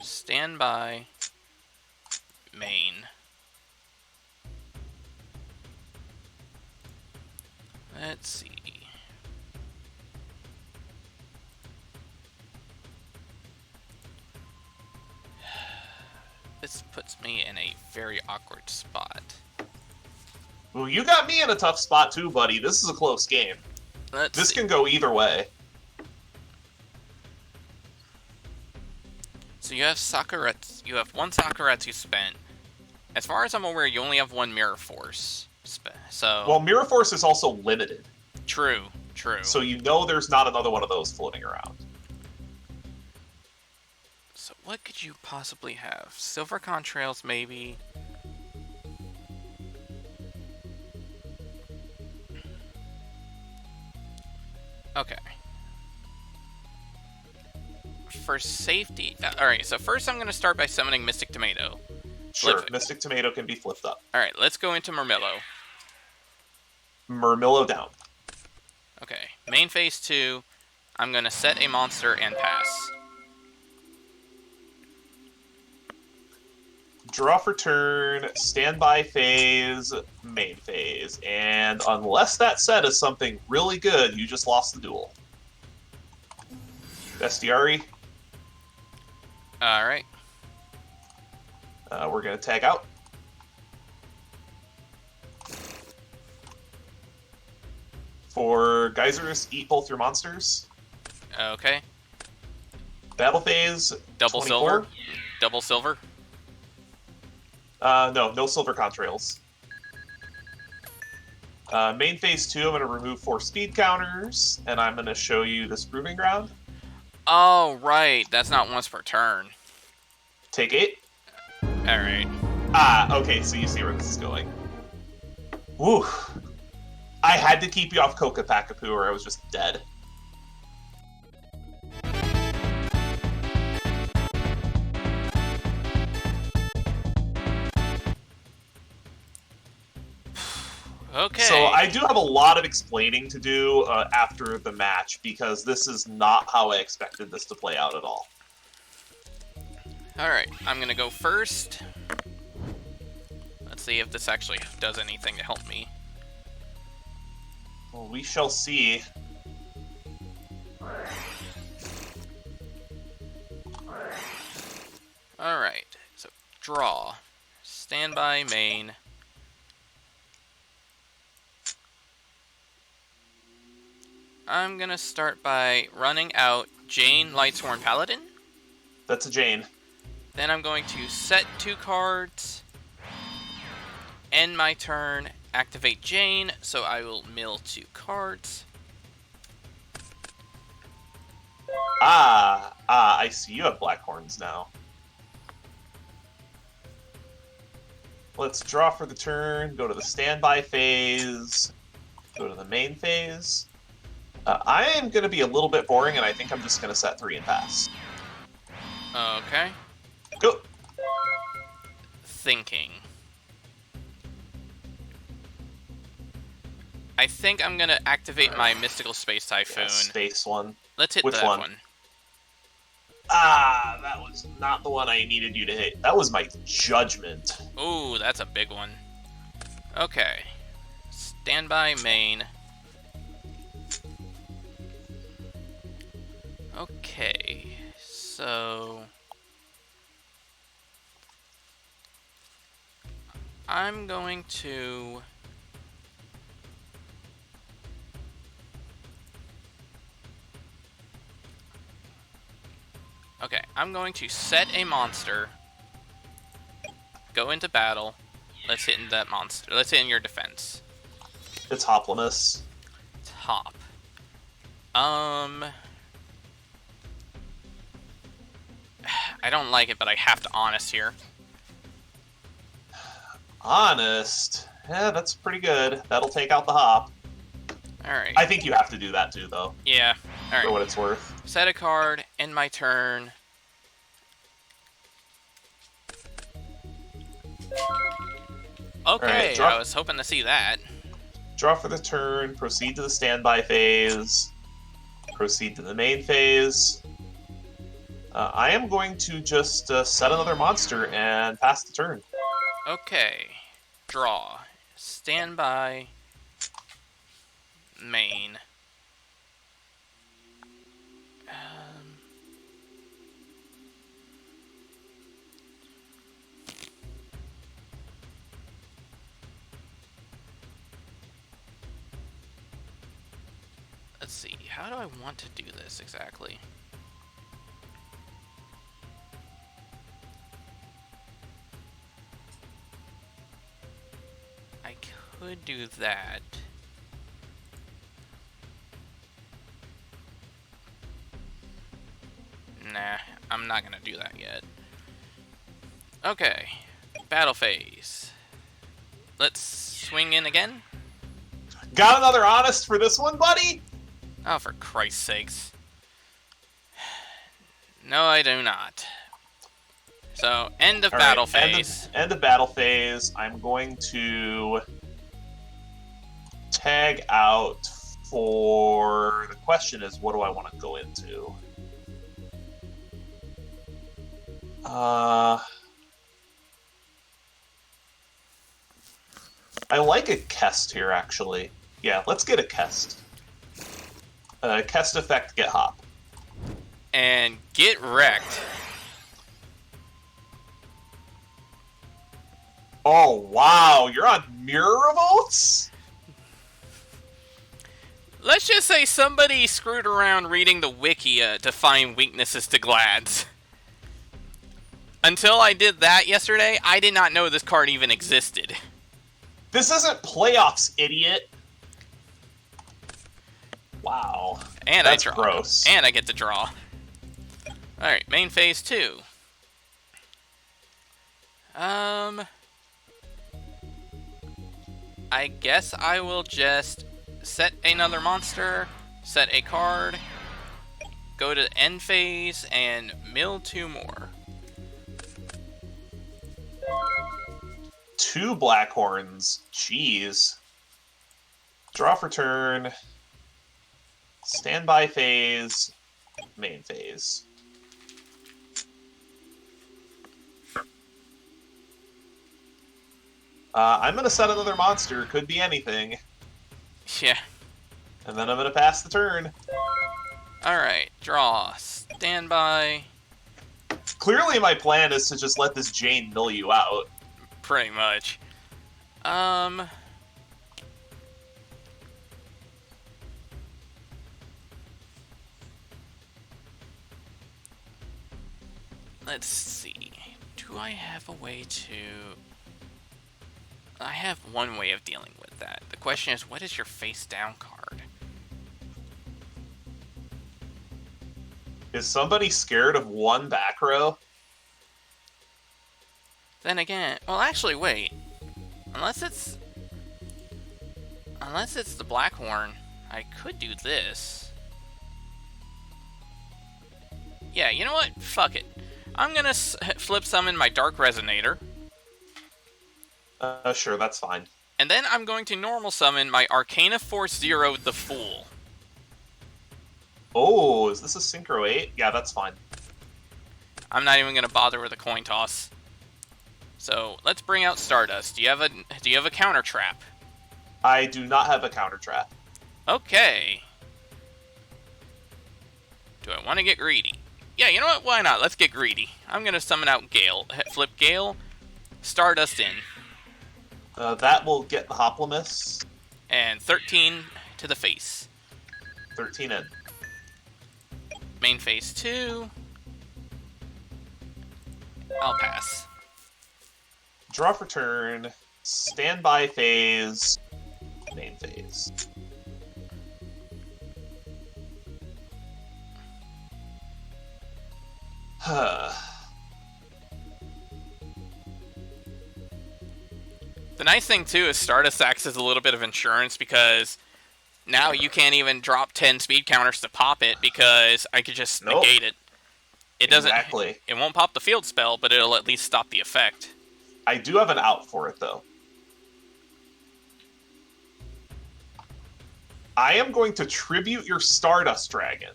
Stand by. Main. Let's see. This puts me in a very awkward spot. Well, you got me in a tough spot too, buddy. This is a close game. This can go either way. So you have Sakuretsu. You have 1 Sakuretsu spent. As far as I'm aware, you only have 1 Mirror Force spent. So. Well, Mirror Force is also limited. True. True. So you know there's not another one of those floating around. So what could you possibly have? Silver Contrails, maybe. Okay. For safety... Alright, so first I'm going to start by summoning Mystic Tomato. Sure, Mystic Tomato can be flipped up. Alright, let's go into Murmillo. Murmillo down. Okay, main phase 2, I'm going to set a monster and pass. Draw for turn, standby phase, main phase. And unless that set is something really good, you just lost the duel. Bestiari. Alright. We're going to tag out. For Geysers, eat both your monsters. Okay. Battle phase, Double 24. silver? Double silver? No silver contrails. Main phase 2, I'm going to remove 4 speed counters, and I'm going to show you this Proving Ground. Oh, right. That's not once per turn. Take 8. Alright. Okay, so you see where this is going. Woo. I had to keep you off Kokapakapoo or I was just dead. Okay. So I do have a lot of explaining to do after the match because this is not how I expected this to play out at all. Alright, I'm gonna go first. Let's see if this actually does anything to help me. Well, we shall see. Alright, so draw. Standby main. I'm gonna start by running out Jane Lightsworn Paladin. That's a Jane. Then I'm going to set 2 cards, end my turn, activate Jane, so I will mill 2 cards. I see you have black horns now. Let's draw for the turn, go to the standby phase, go to the main phase. I am going to be a little bit boring, and I think I'm just going to set 3 and pass. Okay. Go. Thinking. I think I'm gonna activate my Mystical Space Typhoon. Yeah, space one. Let's hit Which that one? one. Ah, that was not the one I needed you to hit. That was my judgment. Ooh, that's a big one. Okay. Standby main. Okay. So... I'm going to... Okay, I'm going to set a monster, go into battle, let's hit in that monster, let's hit in your defense. It's Hoplimus. Top. I don't like it, but I have to honest here. Honest? Yeah, that's pretty good. That'll take out the hop. Alright. I think you have to do that too, though. Yeah. Alright. For what it's worth. Set a card, end my turn. Okay, right, I was hoping to see that. Draw for the turn, proceed to the standby phase, proceed to the main phase. I am going to just set another monster and pass the turn. Okay. Draw. Standby. Main. Let's see, how do I want to do this exactly? I could do that. Nah, I'm not gonna do that yet. Okay, battle phase. Let's swing in again. Got another honest for this one, buddy? Oh, for Christ's sakes. No, I do not. So, end of battle phase. End of battle phase. I'm going to tag out for... The question is, what do I want to go into? I like a Kest here, actually. Yeah, let's get a Kest. Kest effect, get hop. And get wrecked. Oh, wow, you're on Mirror Revolts? Let's just say somebody screwed around reading the wiki to find weaknesses to Glads. Until I did that yesterday, I did not know this card even existed. This isn't playoffs, idiot. Wow. And that's I draw. Gross. And I get to draw. Alright, main phase 2. I guess I will just set another monster, set a card, go to the end phase, and mill 2 more. 2 Blackhorns. Jeez. Draw for turn. Standby phase. Main phase. I'm going to set another monster. Could be anything. Yeah. And then I'm going to pass the turn. Alright, draw. Standby. Clearly my plan is to just let this Jane mill you out. Pretty much. Let's see. Do I have a way to... I have one way of dealing with that. The question is, what is your face down card? Is somebody scared of 1 back row? Then again, well actually wait. Unless it's the Blackhorn, I could do this. Yeah, you know what? Fuck it. I'm gonna flip summon my Dark Resonator. Sure, that's fine. And then I'm going to normal summon my Arcana Force Zero, the Fool. Oh, is this a Synchro 8? Yeah, that's fine. I'm not even going to bother with a coin toss. So let's bring out Stardust. Do you have a counter trap? I do not have a counter trap. Okay. Do I want to get greedy? Yeah, you know what? Why not? Let's get greedy. I'm going to summon out Gale. Flip Gale. Stardust in. That will get the Hoplomys. And 13 to the face. 13 in. Main phase 2. I'll pass. Draw for turn. Standby phase. Main phase. The nice thing, too, is Stardust acts as a little bit of insurance because now you can't even drop 10 speed counters to pop it because I could just negate it. It doesn't. Exactly. It won't pop the field spell, but it'll at least stop the effect. I do have an out for it, though. I am going to tribute your Stardust Dragon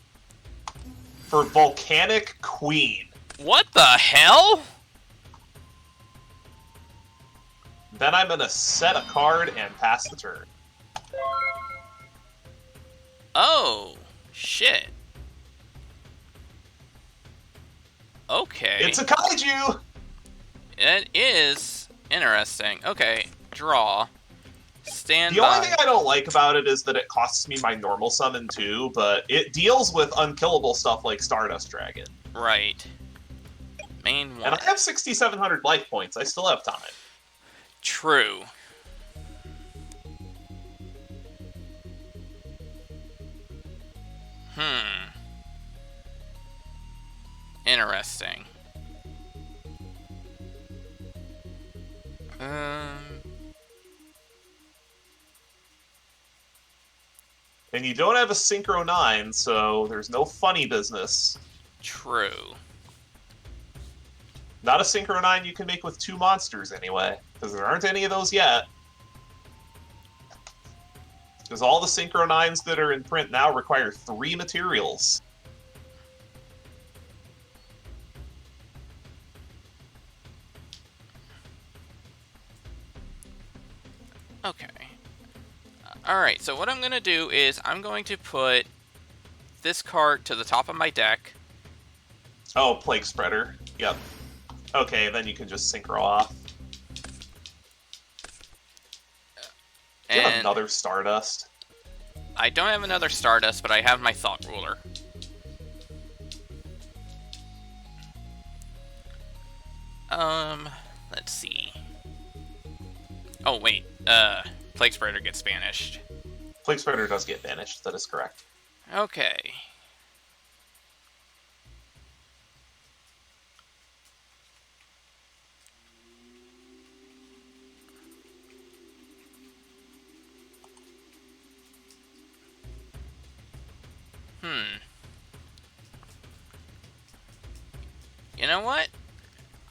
for Volcanic Queen. What the hell? Then I'm going to set a card and pass the turn. Oh, shit. Okay. It's a kaiju! It is interesting. Okay, draw. Stand The by. only thing I don't like about it is that it costs me my normal summon too, but it deals with unkillable stuff like Stardust Dragon. Right. Main one. And I have 6,700 life points. I still have time. True. Interesting. And you don't have a Synchro 9, so there's no funny business. True. Not a Synchro 9 you can make with 2 monsters, anyway. Because there aren't any of those yet. Because all the Synchro 9s that are in print now require 3 materials. Okay. Alright, so what I'm going to do is I'm going to put this card to the top of my deck. Oh, Plague Spreader. Yep. Okay, then you can just Synchro off. Do you have another Stardust? I don't have another Stardust, but I have my Thought Ruler. Let's see. Oh, wait. Plague Spreader gets banished. Plague Spreader does get banished, that is correct. Okay. You know what?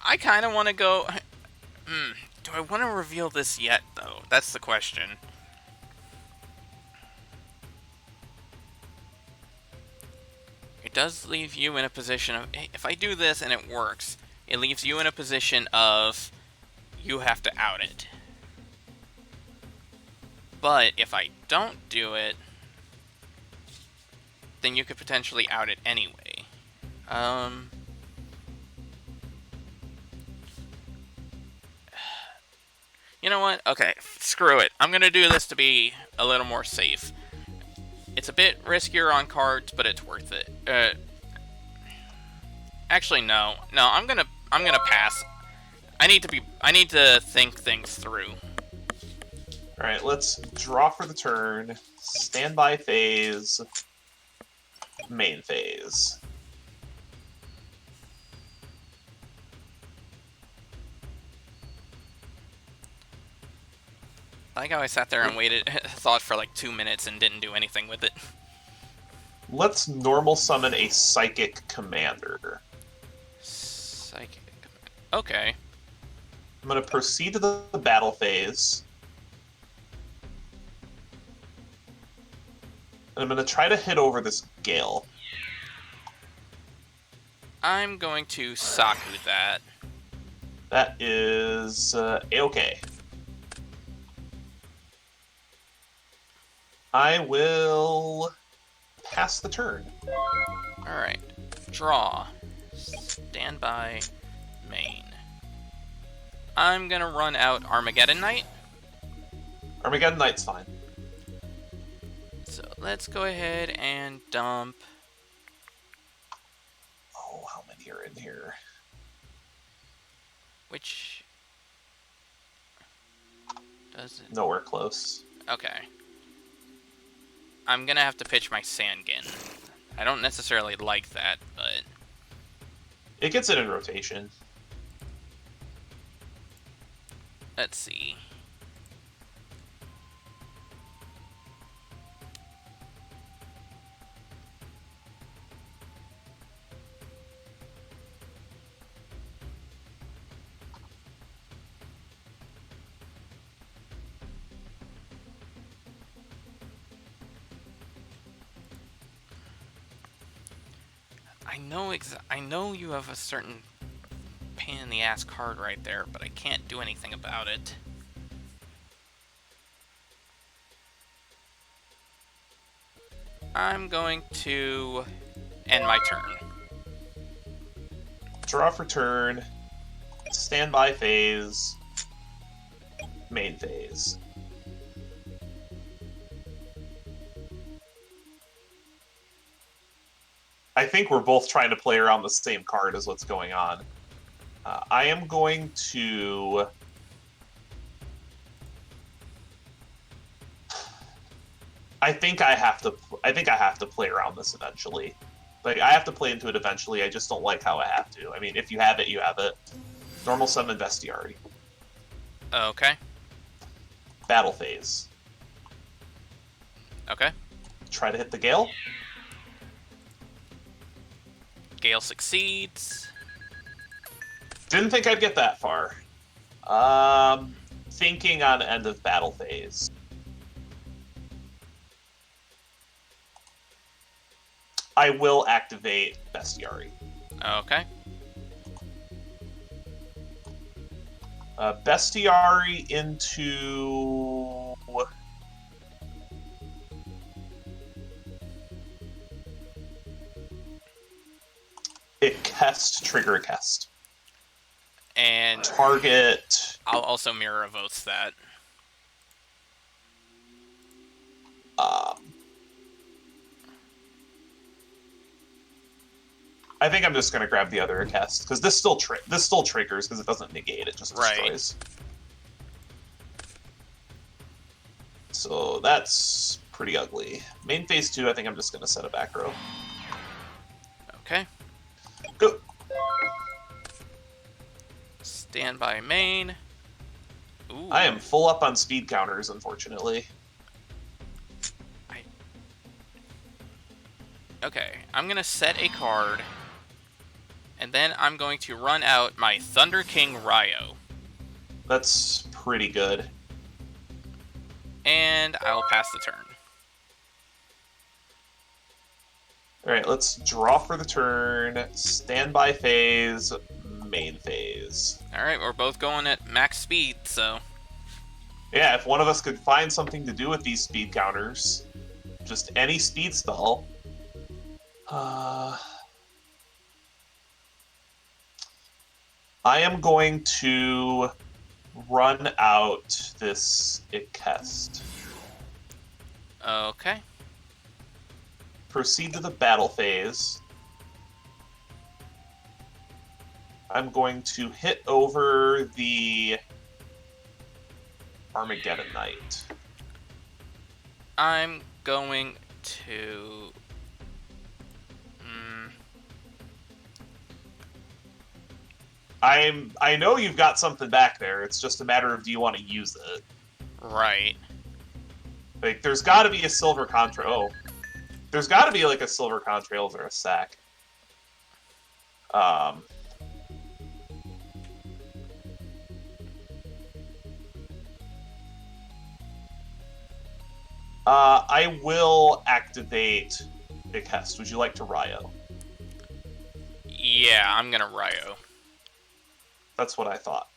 I kind of want to go... Do I want to reveal this yet, though? That's the question. It does leave you in a position of... If I do this and it works, it leaves you in a position of... You have to out it. But if I don't do it... Then you could potentially out it anyway. You know what? Okay, screw it. I'm going to do this to be a little more safe. It's a bit riskier on cards, but it's worth it. Actually, no. No, I'm gonna pass. I need to think things through. Alright, let's draw for the turn. Standby phase. Main phase. I like how I sat there and waited, thought for like 2 minutes and didn't do anything with it. Let's normal summon a Psychic Commander. Psychic. Okay. I'm going to proceed to the battle phase. I'm going to try to hit over this Gale. I'm going to Saku that. That is A-okay. I will pass the turn. Alright. Draw. Standby. Main. I'm gonna run out Armageddon Knight. Armageddon Knight's fine. So let's go ahead and dump. Oh, how many are in here? Which does it? Nowhere close. Okay. I'm gonna have to pitch my Sangin. I don't necessarily like that, but It gets it in rotation. let's see. I know you have a certain pain in the ass card right there, but I can't do anything about it. I'm going to end my turn. Draw for turn. Standby phase. Main phase. I think we're both trying to play around the same card is what's going on. I am going to... I think I have to play around this eventually. Like, I have to play into it eventually. I just don't like how I have to. I mean, if you have it, you have it. Normal summon Bestiari. Okay. Battle phase. Okay. Try to hit the Gale. Gale succeeds. Didn't think I'd get that far. Thinking on end of battle phase. I will activate Bestiari. Okay. Bestiari into... It cast trigger a cast. And Target... I'll also mirror votes that. I think I'm just going to grab the other cast, because this still triggers, because it doesn't negate, it just destroys. Right. So that's pretty ugly. Main phase 2, I think I'm just going to set a back row. Okay. Go! Standby main. Ooh. I am full up on speed counters, unfortunately. Okay, I'm going to set a card, and then I'm going to run out my Thunder King Ryo. That's pretty good. And I'll pass the turn. Alright, let's draw for the turn, standby phase, main phase. Alright, we're both going at max speed, so... Yeah, if one of us could find something to do with these speed counters, just any speed spell... I am going to run out this Ikest. Okay. Proceed to the battle phase. I'm going to hit over the Armageddon Knight. I'm going to... I know you've got something back there. It's just a matter of do you want to use it. Right. Like, there's got to be a silver contrail. Oh. There's got to be, like, a silver contrails or a sack. I will activate Big Hest. Would you like to Ryo? Yeah, I'm gonna Ryo. That's what I thought.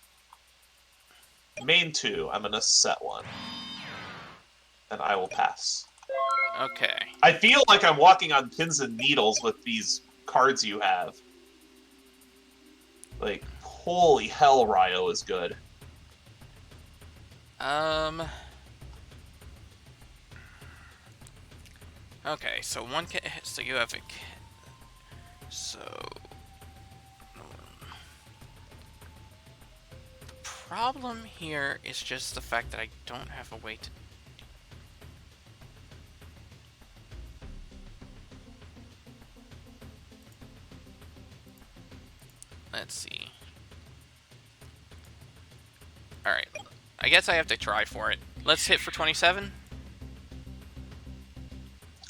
Main 2, I'm gonna set 1. And I will pass. Okay. I feel like I'm walking on pins and needles with these cards you have. Like, holy hell, Ryo is good. Okay, so so you have a... So... The problem here is just the fact that I don't have a way to... Let's see. Alright. I guess I have to try for it. Let's hit for 27.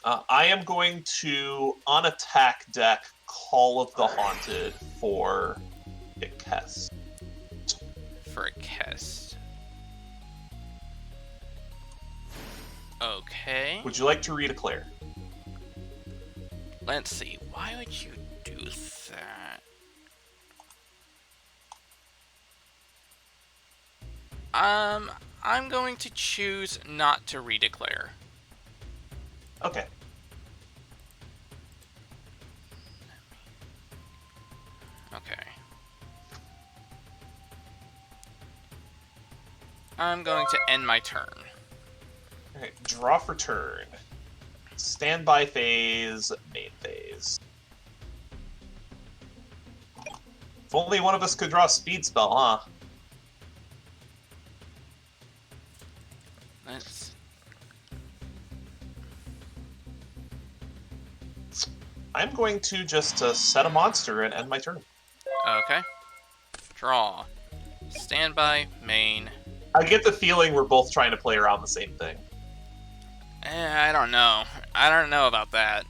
I am going to, on attack deck, Call of the Haunted for Big Hest. For a Kest. Okay. Would you like to redeclare? Let's see. Why would you do that? I'm going to choose not to redeclare. Okay. Okay. I'm going to end my turn. Alright, draw for turn. Standby phase, main phase. If only one of us could draw a speed spell, huh? Let's... I'm going to just set a monster and end my turn. Okay. Draw. Standby, main. I get the feeling we're both trying to play around the same thing. I don't know. I don't know about that.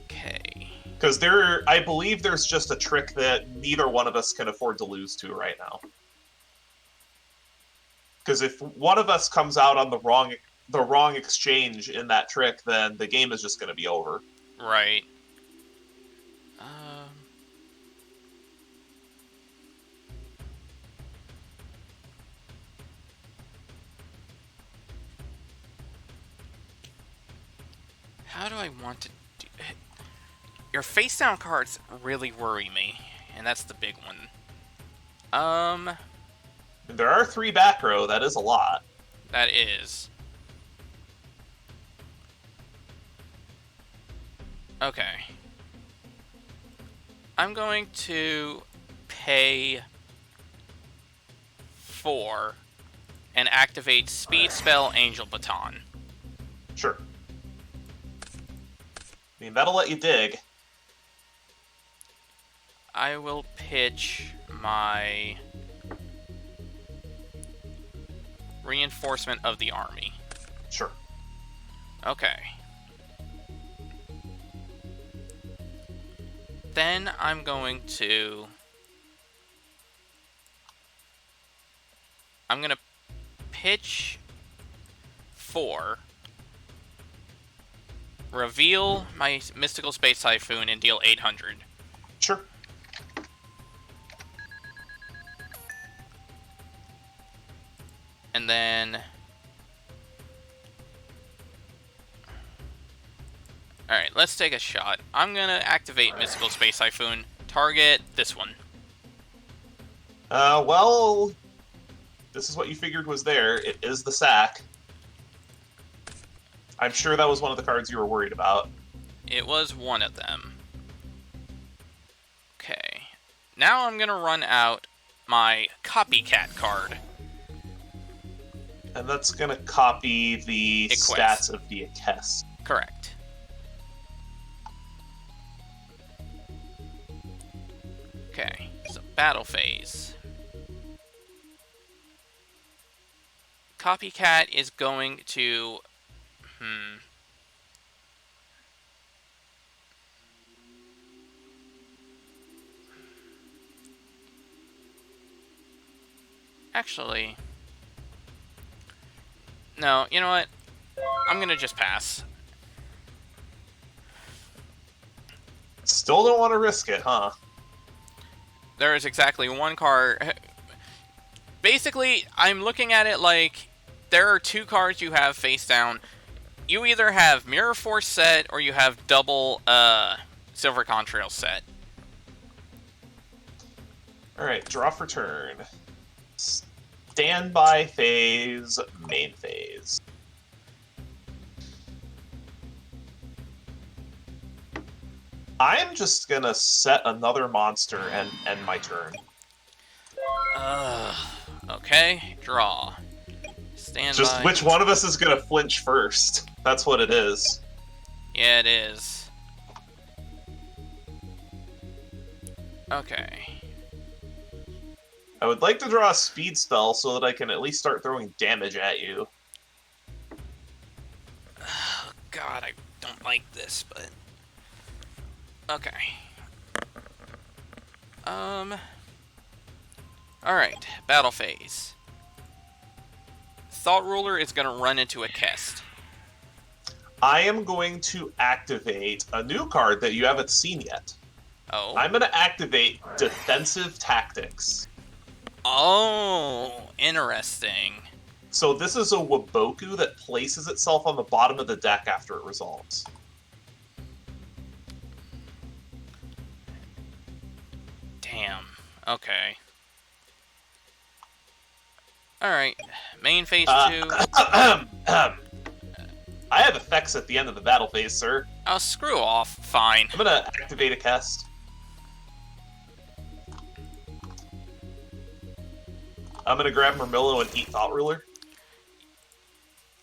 Okay. Because I believe there's just a trick that neither one of us can afford to lose to right now. Because if one of us comes out on the wrong exchange in that trick, then the game is just going to be over. Right. How do I want to do it? Your face down cards really worry me, and that's the big one. There are 3 back row, that is a lot. That is. Okay. I'm going to pay 4 and activate Speed Spell Angel Baton. Sure. I mean, that'll let you dig. I will pitch my Reinforcement of the Army. Sure. Okay. Then I'm going to... I'm going to pitch 4, reveal my Mystical Space Typhoon, and deal 800. Sure. And then... Alright, let's take a shot. I'm gonna activate Mystical Space Typhoon. Target this one. Well... This is what you figured was there. It is the sack. I'm sure that was one of the cards you were worried about. It was one of them. Okay. Now I'm gonna run out my Copycat card. And that's going to copy the Equest. stats of the Equest. Correct. Okay, so battle phase. Copycat is going to... Actually... No, you know what? I'm gonna just pass. Still don't want to risk it, huh? There is exactly one card. Basically, I'm looking at it like there are two cards you have face down. You either have Mirror Force set or you have double Silver Contrail set. Alright, draw for turn. Standby phase, main phase. I'm just gonna set another monster and end my turn. Okay, draw. Stand Just by. which one of us is gonna flinch first? That's what it is. Yeah, it is. Okay. I would like to draw a speed spell so that I can at least start throwing damage at you. God, I don't like this, but... Okay. Alright, battle phase. Thought Ruler is gonna run into a Kest. I am going to activate a new card that you haven't seen yet. Oh. I'm going to activate Defensive Tactics. Oh, interesting. So this is a Waboku that places itself on the bottom of the deck after it resolves. Damn. Okay. Alright. Main phase 2. I have effects at the end of the battle phase, sir. Oh, screw off. Fine. I'm gonna activate a cast. I'm gonna grab Murmillo and eat Thought Ruler.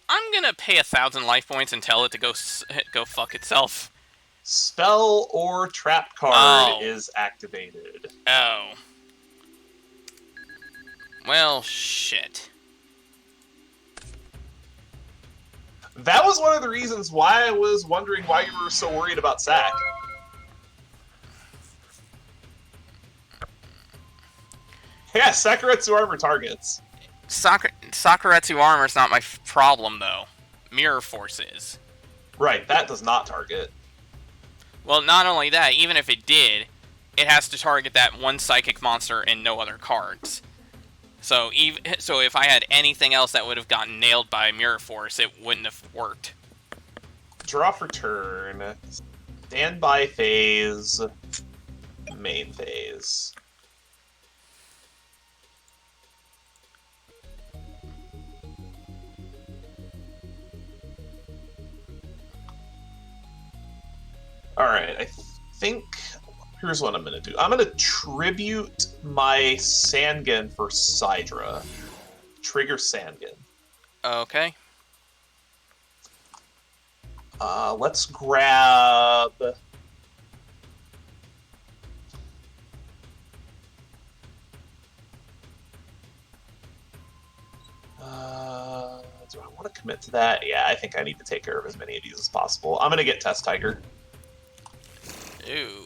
I'm gonna pay 1,000 life points and tell it to go fuck itself. Spell or trap card is activated. Oh. Well, shit. That was one of the reasons why I was wondering why you were so worried about Sack. Yeah, Sakuretsu armor targets. Sakuretsu armor's not my problem, though. Mirror Force is. Right, that does not target. Well, not only that, even if it did, it has to target that one psychic monster and no other cards. So if I had anything else that would have gotten nailed by Mirror Force, it wouldn't have worked. Draw for turn. Standby phase. Main phase. Alright, I think... Here's what I'm going to do. I'm going to tribute my Sangan for Sidra. Trigger Sangan. Okay. Let's grab... do I want to commit to that? Yeah, I think I need to take care of as many of these as possible. I'm going to get Test Tiger. Ooh.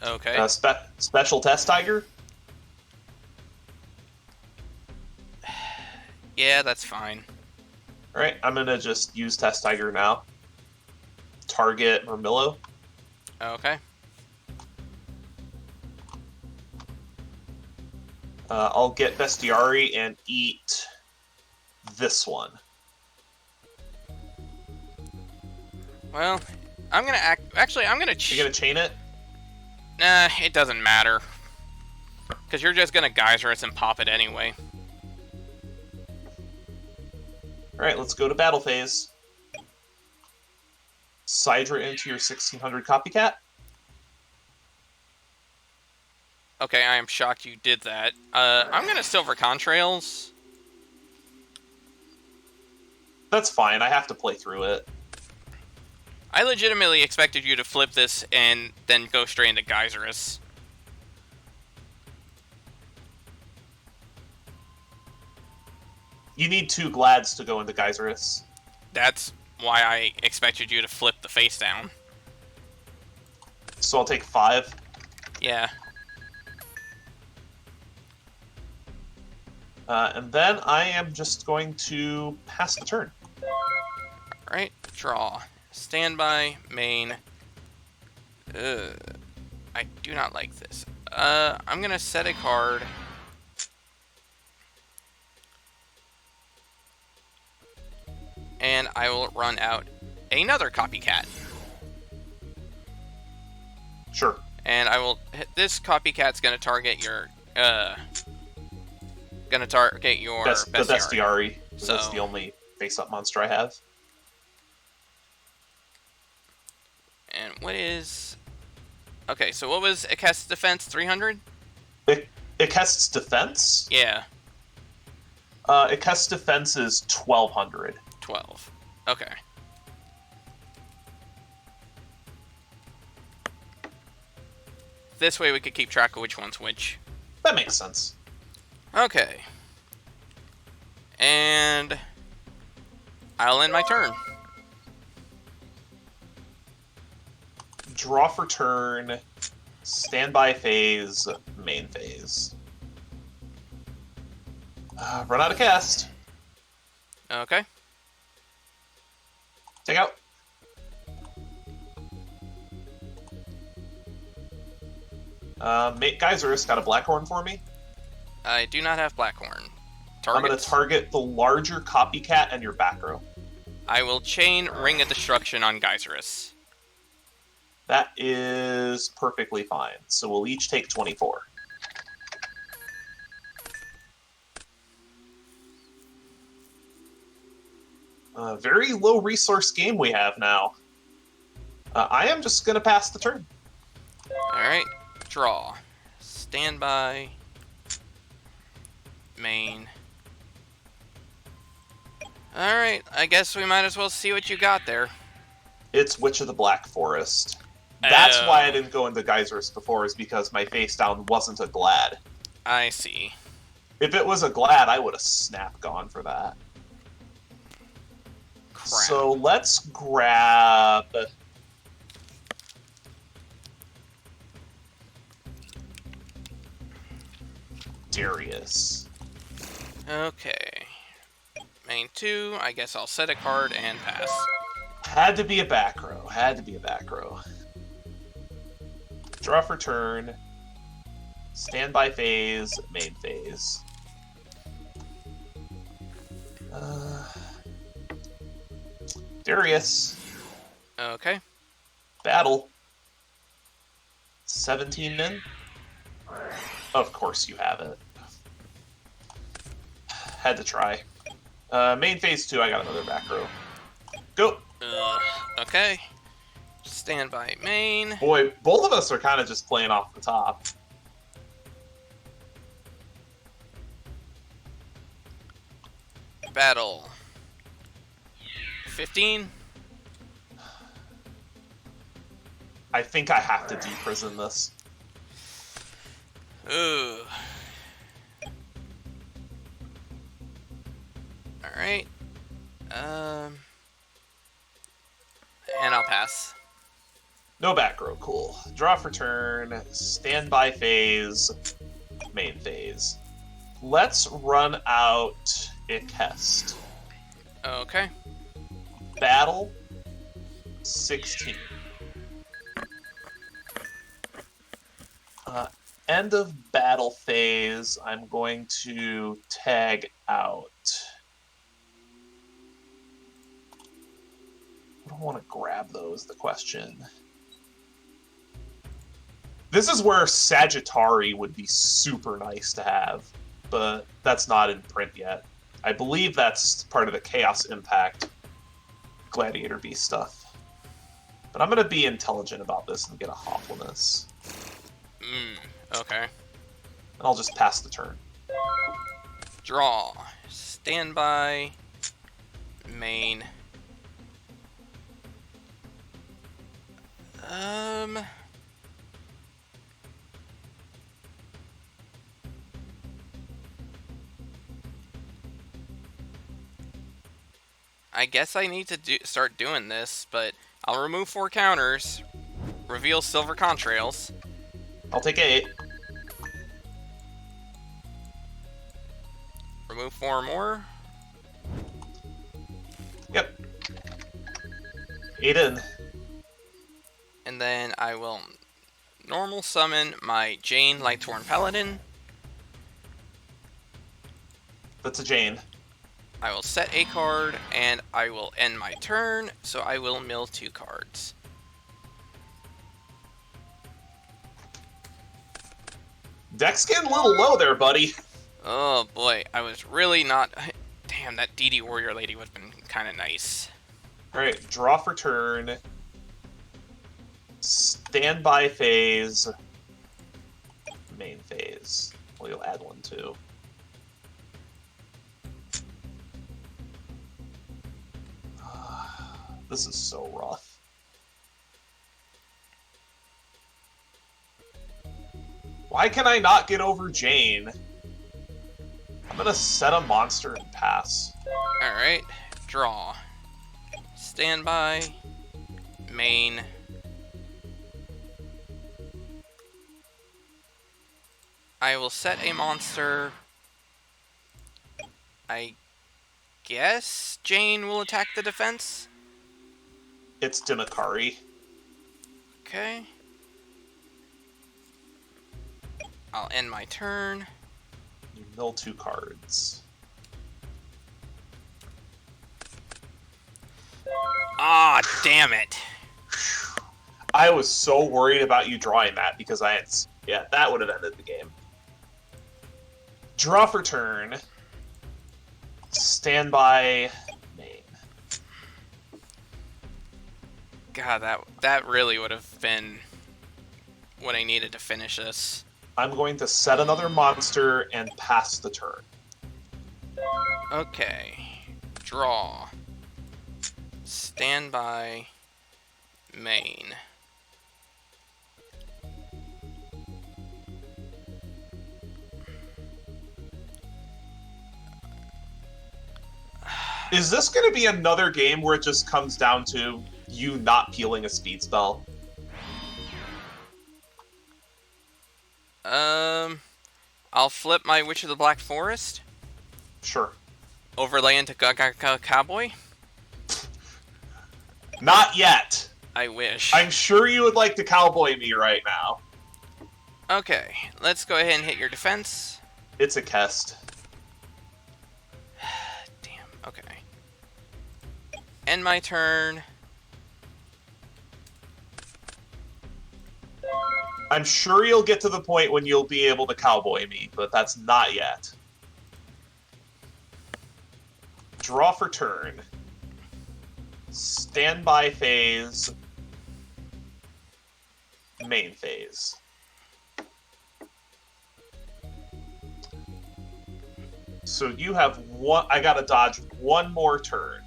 Okay. Special Test Tiger? Yeah, that's fine. Alright, I'm going to just use Test Tiger now. Target Murmillo. Okay. I'll get Bestiari and eat this one. Well, I'm gonna Actually, I'm gonna... You gonna chain it? Nah, it doesn't matter. Because you're just gonna Geyser it and pop it anyway. Alright, let's go to battle phase. Sidra into your 1600 copycat. Okay, I am shocked you did that. I'm gonna Silver Contrails. That's fine, I have to play through it. I legitimately expected you to flip this and then go straight into Geyserus. You need 2 Glads to go into Geyserus. That's why I expected you to flip the face down. So I'll take 5. Yeah. And then I am just going to pass the turn. Alright, draw. Standby, main. Ugh. I do not like this. I'm gonna set a card. And I will run out another copycat. Sure. And I will hit this copycat's gonna target your bestiary. So That's the only face-up monster I have. And what is... Okay, so what was Ikest's defense? 300? Ikest's defense? Yeah. Ikest's defense is 1200. 12. Okay. This way we could keep track of which one's which. That makes sense. Okay. And I'll end my turn. Draw for turn, standby phase, main phase. Run out of cast. Okay. Take out. Geyser's got a Blackhorn for me. I do not have Blackhorn. I'm going to target the larger copycat and your back row. I will chain Ring of Destruction on Geyserus. That is perfectly fine. So we'll each take 24. Very low resource game we have now. I am just going to pass the turn. Alright. Draw. Standby. Main. Alright, I guess we might as well see what you got there. It's Witch of the Black Forest. That's why I didn't go into Geyser's before, is because my face down wasn't a Glad. I see. If it was a Glad, I would have snap gone for that. Crap. So let's grab... Darius. Okay. Main 2, I guess I'll set a card and pass. Had to be a back row. Had to be a back row. Draw for turn. Standby phase. Main phase. Darius. Okay. Battle. 17 min. Of course you have it. Had to try. Main phase 2, I got another back row. Go! Okay. Standby main. Boy, both of us are kind of just playing off the top. Battle. 15. I think I have to deprison this. Ooh. Alright. And I'll pass. No back row, cool. Draw for turn, standby phase, main phase. Let's run out Ikest. Okay. Battle, 16. End of battle phase, I'm going to tag out. I don't want to grab those, the question. This is where Sagittari would be super nice to have, but that's not in print yet. I believe that's part of the Chaos Impact Gladiator Beast stuff. But I'm going to be intelligent about this and get a Hopliness. Okay. And I'll just pass the turn. Draw. Standby. Main. I guess I need to start doing this, but I'll remove 4 counters, reveal silver contrails. I'll take 8. remove 4 more. Yep. 8 in. And then I will normal summon my Jane Lightthorn Paladin. That's a Jane. I will set a card, and I will end my turn, so I will mill 2 cards. Deck's getting a little low there, buddy. Oh boy, I was really not... Damn, that DD Warrior Lady would have been kind of nice. Alright, draw for turn. Standby phase. Main phase. Well, you'll add 1 too. This is so rough. Why can I not get over Jane? I'm gonna set a monster and pass. Alright, draw. Standby. Main. I will set a monster. I guess Jane will attack the defense? It's Dimakari. Okay. I'll end my turn. You mill 2 cards. Ah, damn it. I was so worried about you drawing that because I had... Yeah, that would have ended the game. Draw for turn. Standby main. God, that really would have been what I needed to finish this. I'm going to set another monster and pass the turn. Okay. Draw. Standby. Main. Is this going to be another game where it just comes down to you not peeling a speed spell? I'll flip my Witch of the Black Forest. Sure. Overlay into Gaga Cowboy. Not yet. I wish. I'm sure you would like to cowboy me right now. Okay, let's go ahead and hit your defense. It's a Kest. Damn, okay. End my turn. I'm sure you'll get to the point when you'll be able to cowboy me, but that's not yet. Draw for turn. Standby phase. Main phase. So you have one... I gotta dodge one more turn.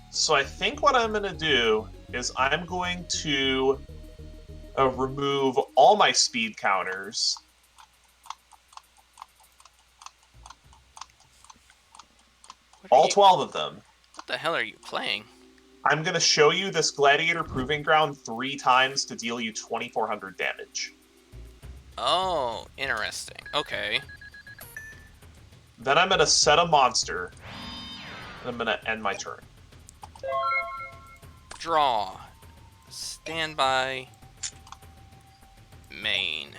So I think what I'm gonna do is I'm going to remove all my speed counters. All 12 of them. What the hell are you playing? I'm going to show you this Gladiator Proving Ground 3 times to deal you 2,400 damage. Oh, interesting. Okay. Then I'm going to set a monster. And I'm going to end my turn. Draw. Standby. Main.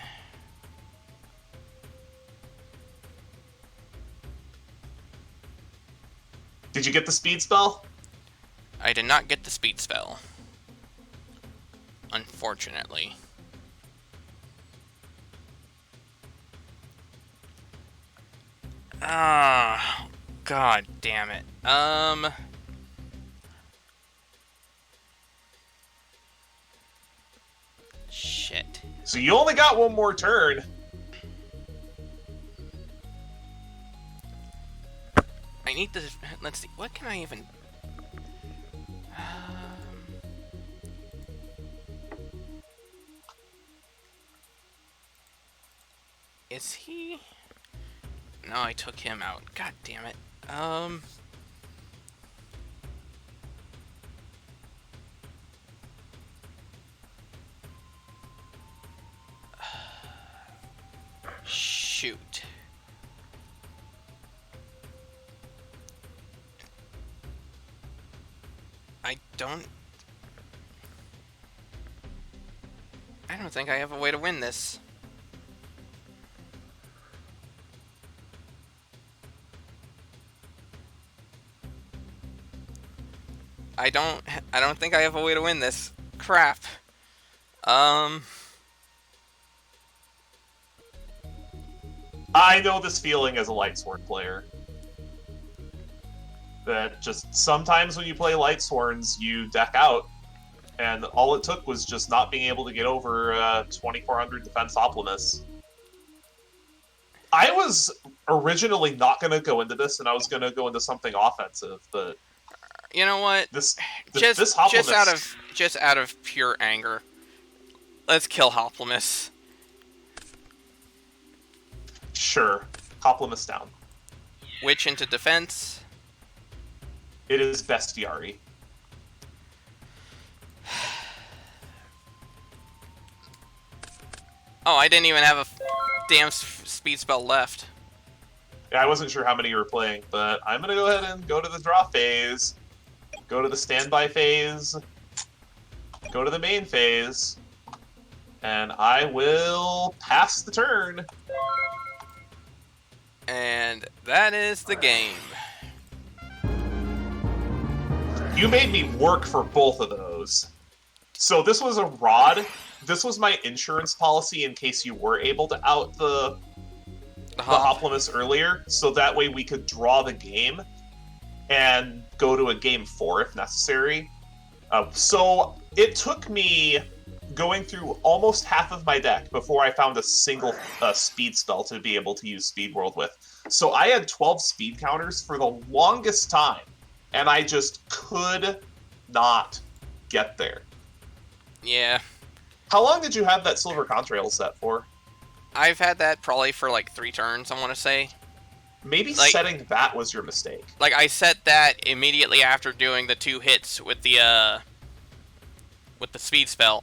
Did you get the speed spell? I did not get the speed spell. Unfortunately. Ah, god damn it. Shit. So you only got one more turn. I need to... Let's see. What can I even... Is he... No, I took him out. God damn it. Shoot. I don't think I have a way to win this. I don't think I have a way to win this. Crap. I know this feeling as a Lightsworn player. That just sometimes when you play Lightsworns, you deck out, and all it took was just not being able to get over 2400 defense Optimus. I was originally not going to go into this, and I was going to go into something offensive, but you know what? This just Hoplimus... out of pure anger, let's kill Hoplimus. Sure, Hoplimus down. Witch into defense. It is Bestiari. Oh, I didn't even have a damn speed spell left. Yeah, I wasn't sure how many you were playing, but I'm going to go ahead and go to the draw phase, go to the standby phase, go to the main phase, and I will pass the turn. And that is the game. You made me work for both of those. So this was a rod. This was my insurance policy in case you were able to out the Hoplimus earlier, so that way we could draw the game and go to a game 4 if necessary. So it took me going through almost half of my deck before I found a single speed spell to be able to use Speed World with. So I had 12 speed counters for the longest time, and I just could not get there. Yeah. How long did you have that Silver Contrail set for? I've had that probably for like 3 turns, I want to say. Maybe setting that was your mistake. Like, I set that immediately after doing the 2 hits with the speed spell.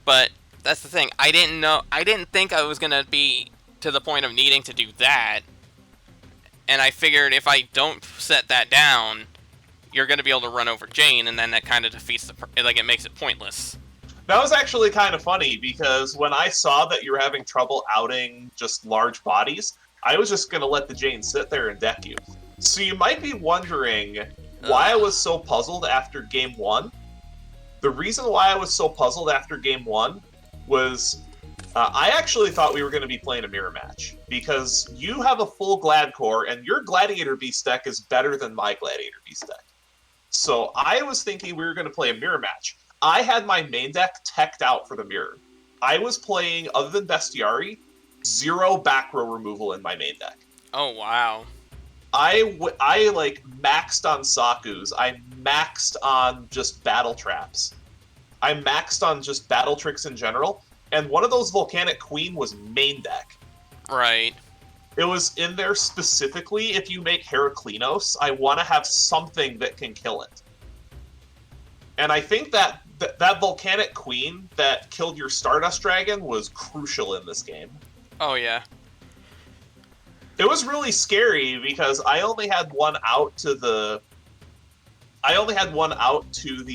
But that's the thing. I didn't think I was going to be to the point of needing to do that. And I figured if I don't set that down, you're going to be able to run over Jane, and then that kind of defeats it makes it pointless. That was actually kind of funny, because when I saw that you were having trouble outing just large bodies, I was just going to let the Jane sit there and deck you. So you might be wondering why I was so puzzled after Game 1. The reason why I was so puzzled after Game 1 was I actually thought we were going to be playing a mirror match, because you have a full Glad Core, and your Gladiator Beast deck is better than my Gladiator Beast deck. So I was thinking we were going to play a mirror match. I had my main deck teched out for the mirror. I was playing, other than Bestiari, 0 back row removal in my main deck. Oh, wow. I maxed on Sakus. I maxed on just battle traps. I maxed on just battle tricks in general. And one of those Volcanic Queen was main deck. Right. It was in there specifically, if you make Heraclinos, I want to have something that can kill it. And I think that Volcanic Queen that killed your Stardust Dragon was crucial in this game. Oh, yeah. It was really scary because I only had one out to the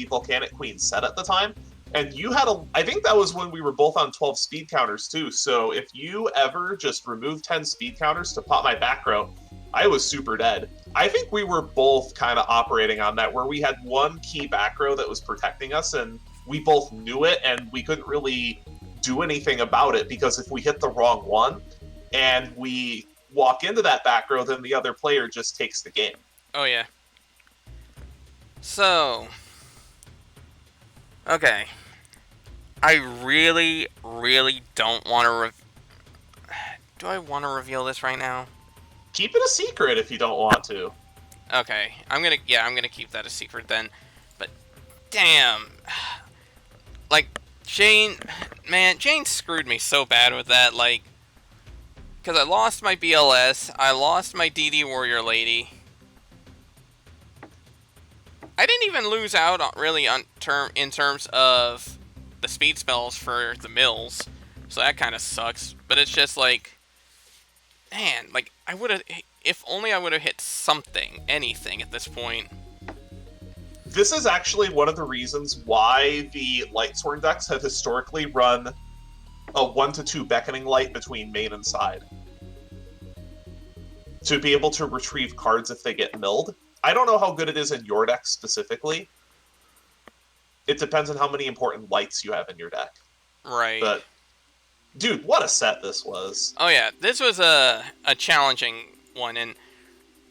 Volcanic Queen set at the time, and you had I think that was when we were both on 12 speed counters too. So if you ever just removed 10 speed counters to pop my back row, I was super dead. I think we were both kind of operating on that, where we had one key back row that was protecting us, and we both knew it, and we couldn't really do anything about it, because if we hit the wrong one and we walk into that back row, then the other player just takes the game. Oh, yeah. So, okay. I really, really don't want to do I want to reveal this right now? Keep it a secret if you don't want to. Okay, I'm gonna keep that a secret then. But damn, like Jane screwed me so bad with that. Like, because I lost my BLS, I lost my DD Warrior Lady. I didn't even lose out really in terms of the speed spells for the mills, so that kind of sucks. But it's just like, man, like, I would have... If only I would have hit something, anything at this point. This is actually one of the reasons why the Lightsworn decks have historically run a 1-2 Beckoning Light between main and side, to be able to retrieve cards if they get milled. I don't know how good it is in your deck specifically. It depends on how many important lights you have in your deck. Right. But, dude, what a set this was. Oh yeah, this was a challenging one, and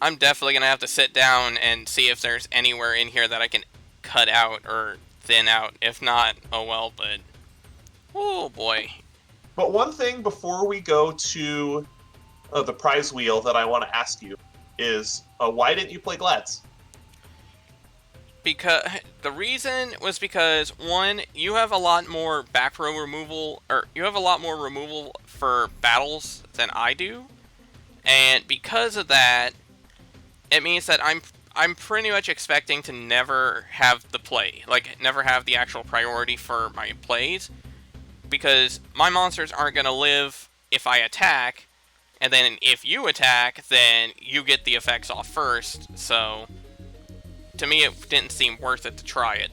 I'm definitely going to have to sit down and see if there's anywhere in here that I can cut out or thin out. If not, oh well, but... Oh boy. But one thing before we go to the prize wheel that I want to ask you is, why didn't you play Glads? Because the reason was because, one, you have a lot more back row removal, or you have a lot more removal for battles than I do, and because of that, it means that I'm pretty much expecting to never have the play, like never have the actual priority for my plays, because my monsters aren't going to live if I attack, and then if you attack, then you get the effects off first, so to me it didn't seem worth it to try it.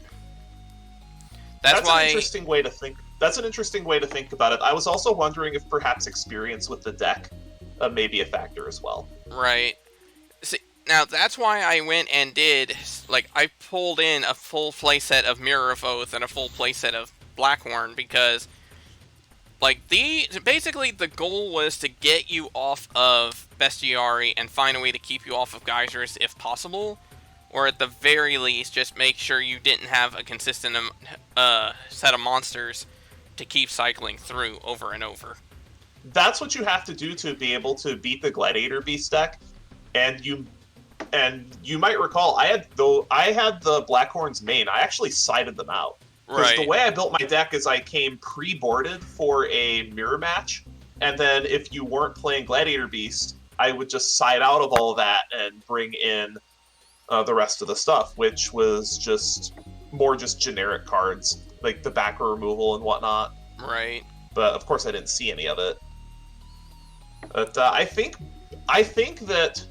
That's why... an interesting way to think. That's an interesting way to think about it. I was also wondering if perhaps experience with the deck may be a factor as well. Right. See, now that's why I went and did, like, I pulled in a full playset of Mirror of Oath and a full playset of Blackhorn, because, like, basically the goal was to get you off of Bestiary and find a way to keep you off of Geysers if possible, or at the very least, just make sure you didn't have a consistent set of monsters to keep cycling through over and over. That's what you have to do to be able to beat the Gladiator Beast deck, and you might recall I had the Blackhorns main. I actually sided them out. Because the way I built my deck is I came pre-boarded for a mirror match, and then if you weren't playing Gladiator Beast, I would just side out of all of that and bring in the rest of the stuff, which was just generic cards, like the back row removal and whatnot. Right. But of course I didn't see any of it. But I think that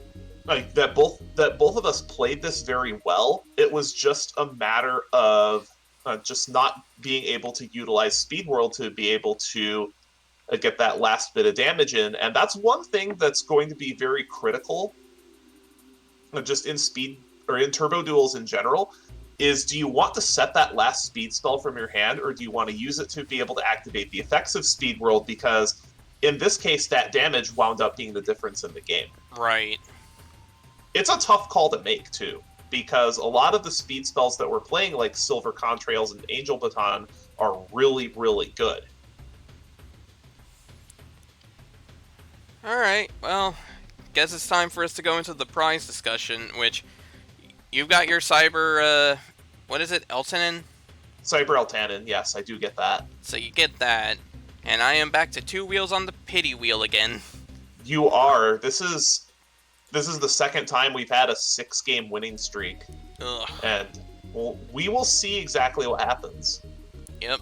that both of us played this very well. It was just a matter of just not being able to utilize Speed World to be able to get that last bit of damage in, and that's one thing that's going to be very critical, just in speed or in turbo duels in general, is do you want to set that last speed spell from your hand, or do you want to use it to be able to activate the effects of Speed World? Because in this case, that damage wound up being the difference in the game. Right. It's a tough call to make, too, because a lot of the speed spells that we're playing, like Silver Contrails and Angel Baton, are really, really good. Alright, well, guess it's time for us to go into the prize discussion, which you've got your Cyber, what is it, Eltanin? Cyber Eltanin, yes, I do get that. So you get that, and I am back to 2 wheels on the pity wheel again. You are. This is the second time we've had a 6-game winning streak. Ugh. And we will see exactly what happens. Yep.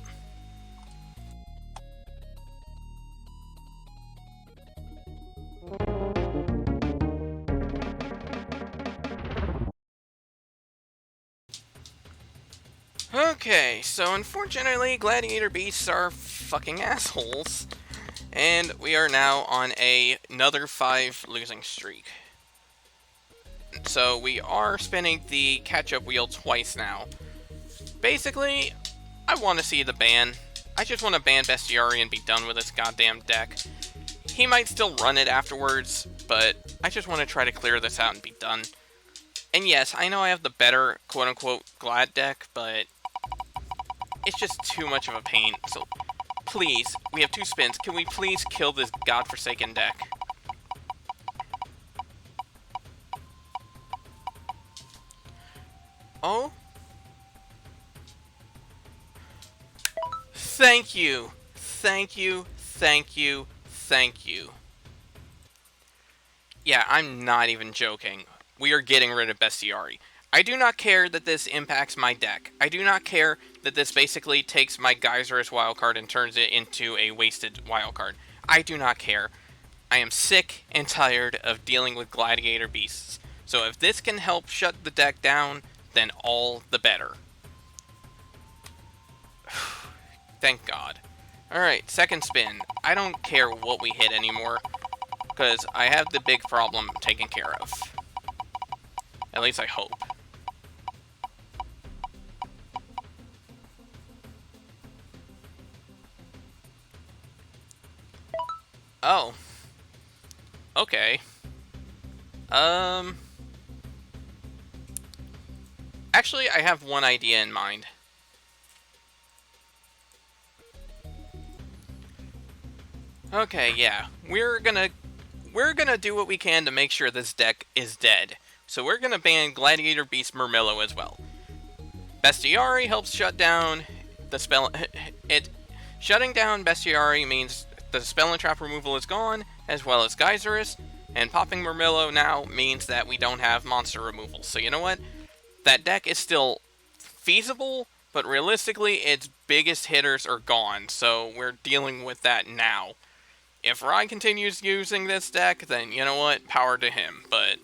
Okay, so unfortunately, Gladiator Beasts are fucking assholes, and we are now on another 5 losing streak. So we are spinning the catch-up wheel twice now. Basically, I want to see the ban. I just want to ban Bestiary and be done with this goddamn deck. He might still run it afterwards, but I just want to try to clear this out and be done. And yes, I know I have the better quote-unquote Glad deck, but it's just too much of a pain. So please, we have 2 spins. Can we please kill this godforsaken deck? Oh? Thank you. Thank you. Thank you. Thank you. Yeah, I'm not even joking. We are getting rid of Bestiary. I do not care that this impacts my deck. I do not care that this basically takes my Geyser as wildcard and turns it into a wasted wildcard. I do not care. I am sick and tired of dealing with gladiator beasts. So if this can help shut the deck down, then all the better. Thank God. Alright, second spin. I don't care what we hit anymore, because I have the big problem taken care of. At least I hope. Oh. Okay. Actually, I have one idea in mind. Okay, yeah. We're gonna do what we can to make sure this deck is dead. So we're gonna ban Gladiator Beast Murmillo as well. Bestiari helps shut down the spell. Shutting down Bestiari means the spell and trap removal is gone, as well as Geyserus, and popping Murmillo now means that we don't have monster removal. So you know what? That deck is still feasible, but realistically, its biggest hitters are gone, so we're dealing with that now. If Rai continues using this deck, then you know what? Power to him. But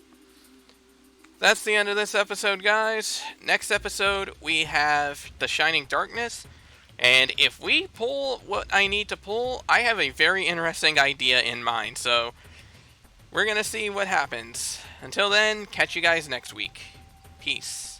that's the end of this episode, guys. Next episode, we have the Shining Darkness. And if we pull what I need to pull, I have a very interesting idea in mind. So we're going to see what happens. Until then, catch you guys next week. Peace.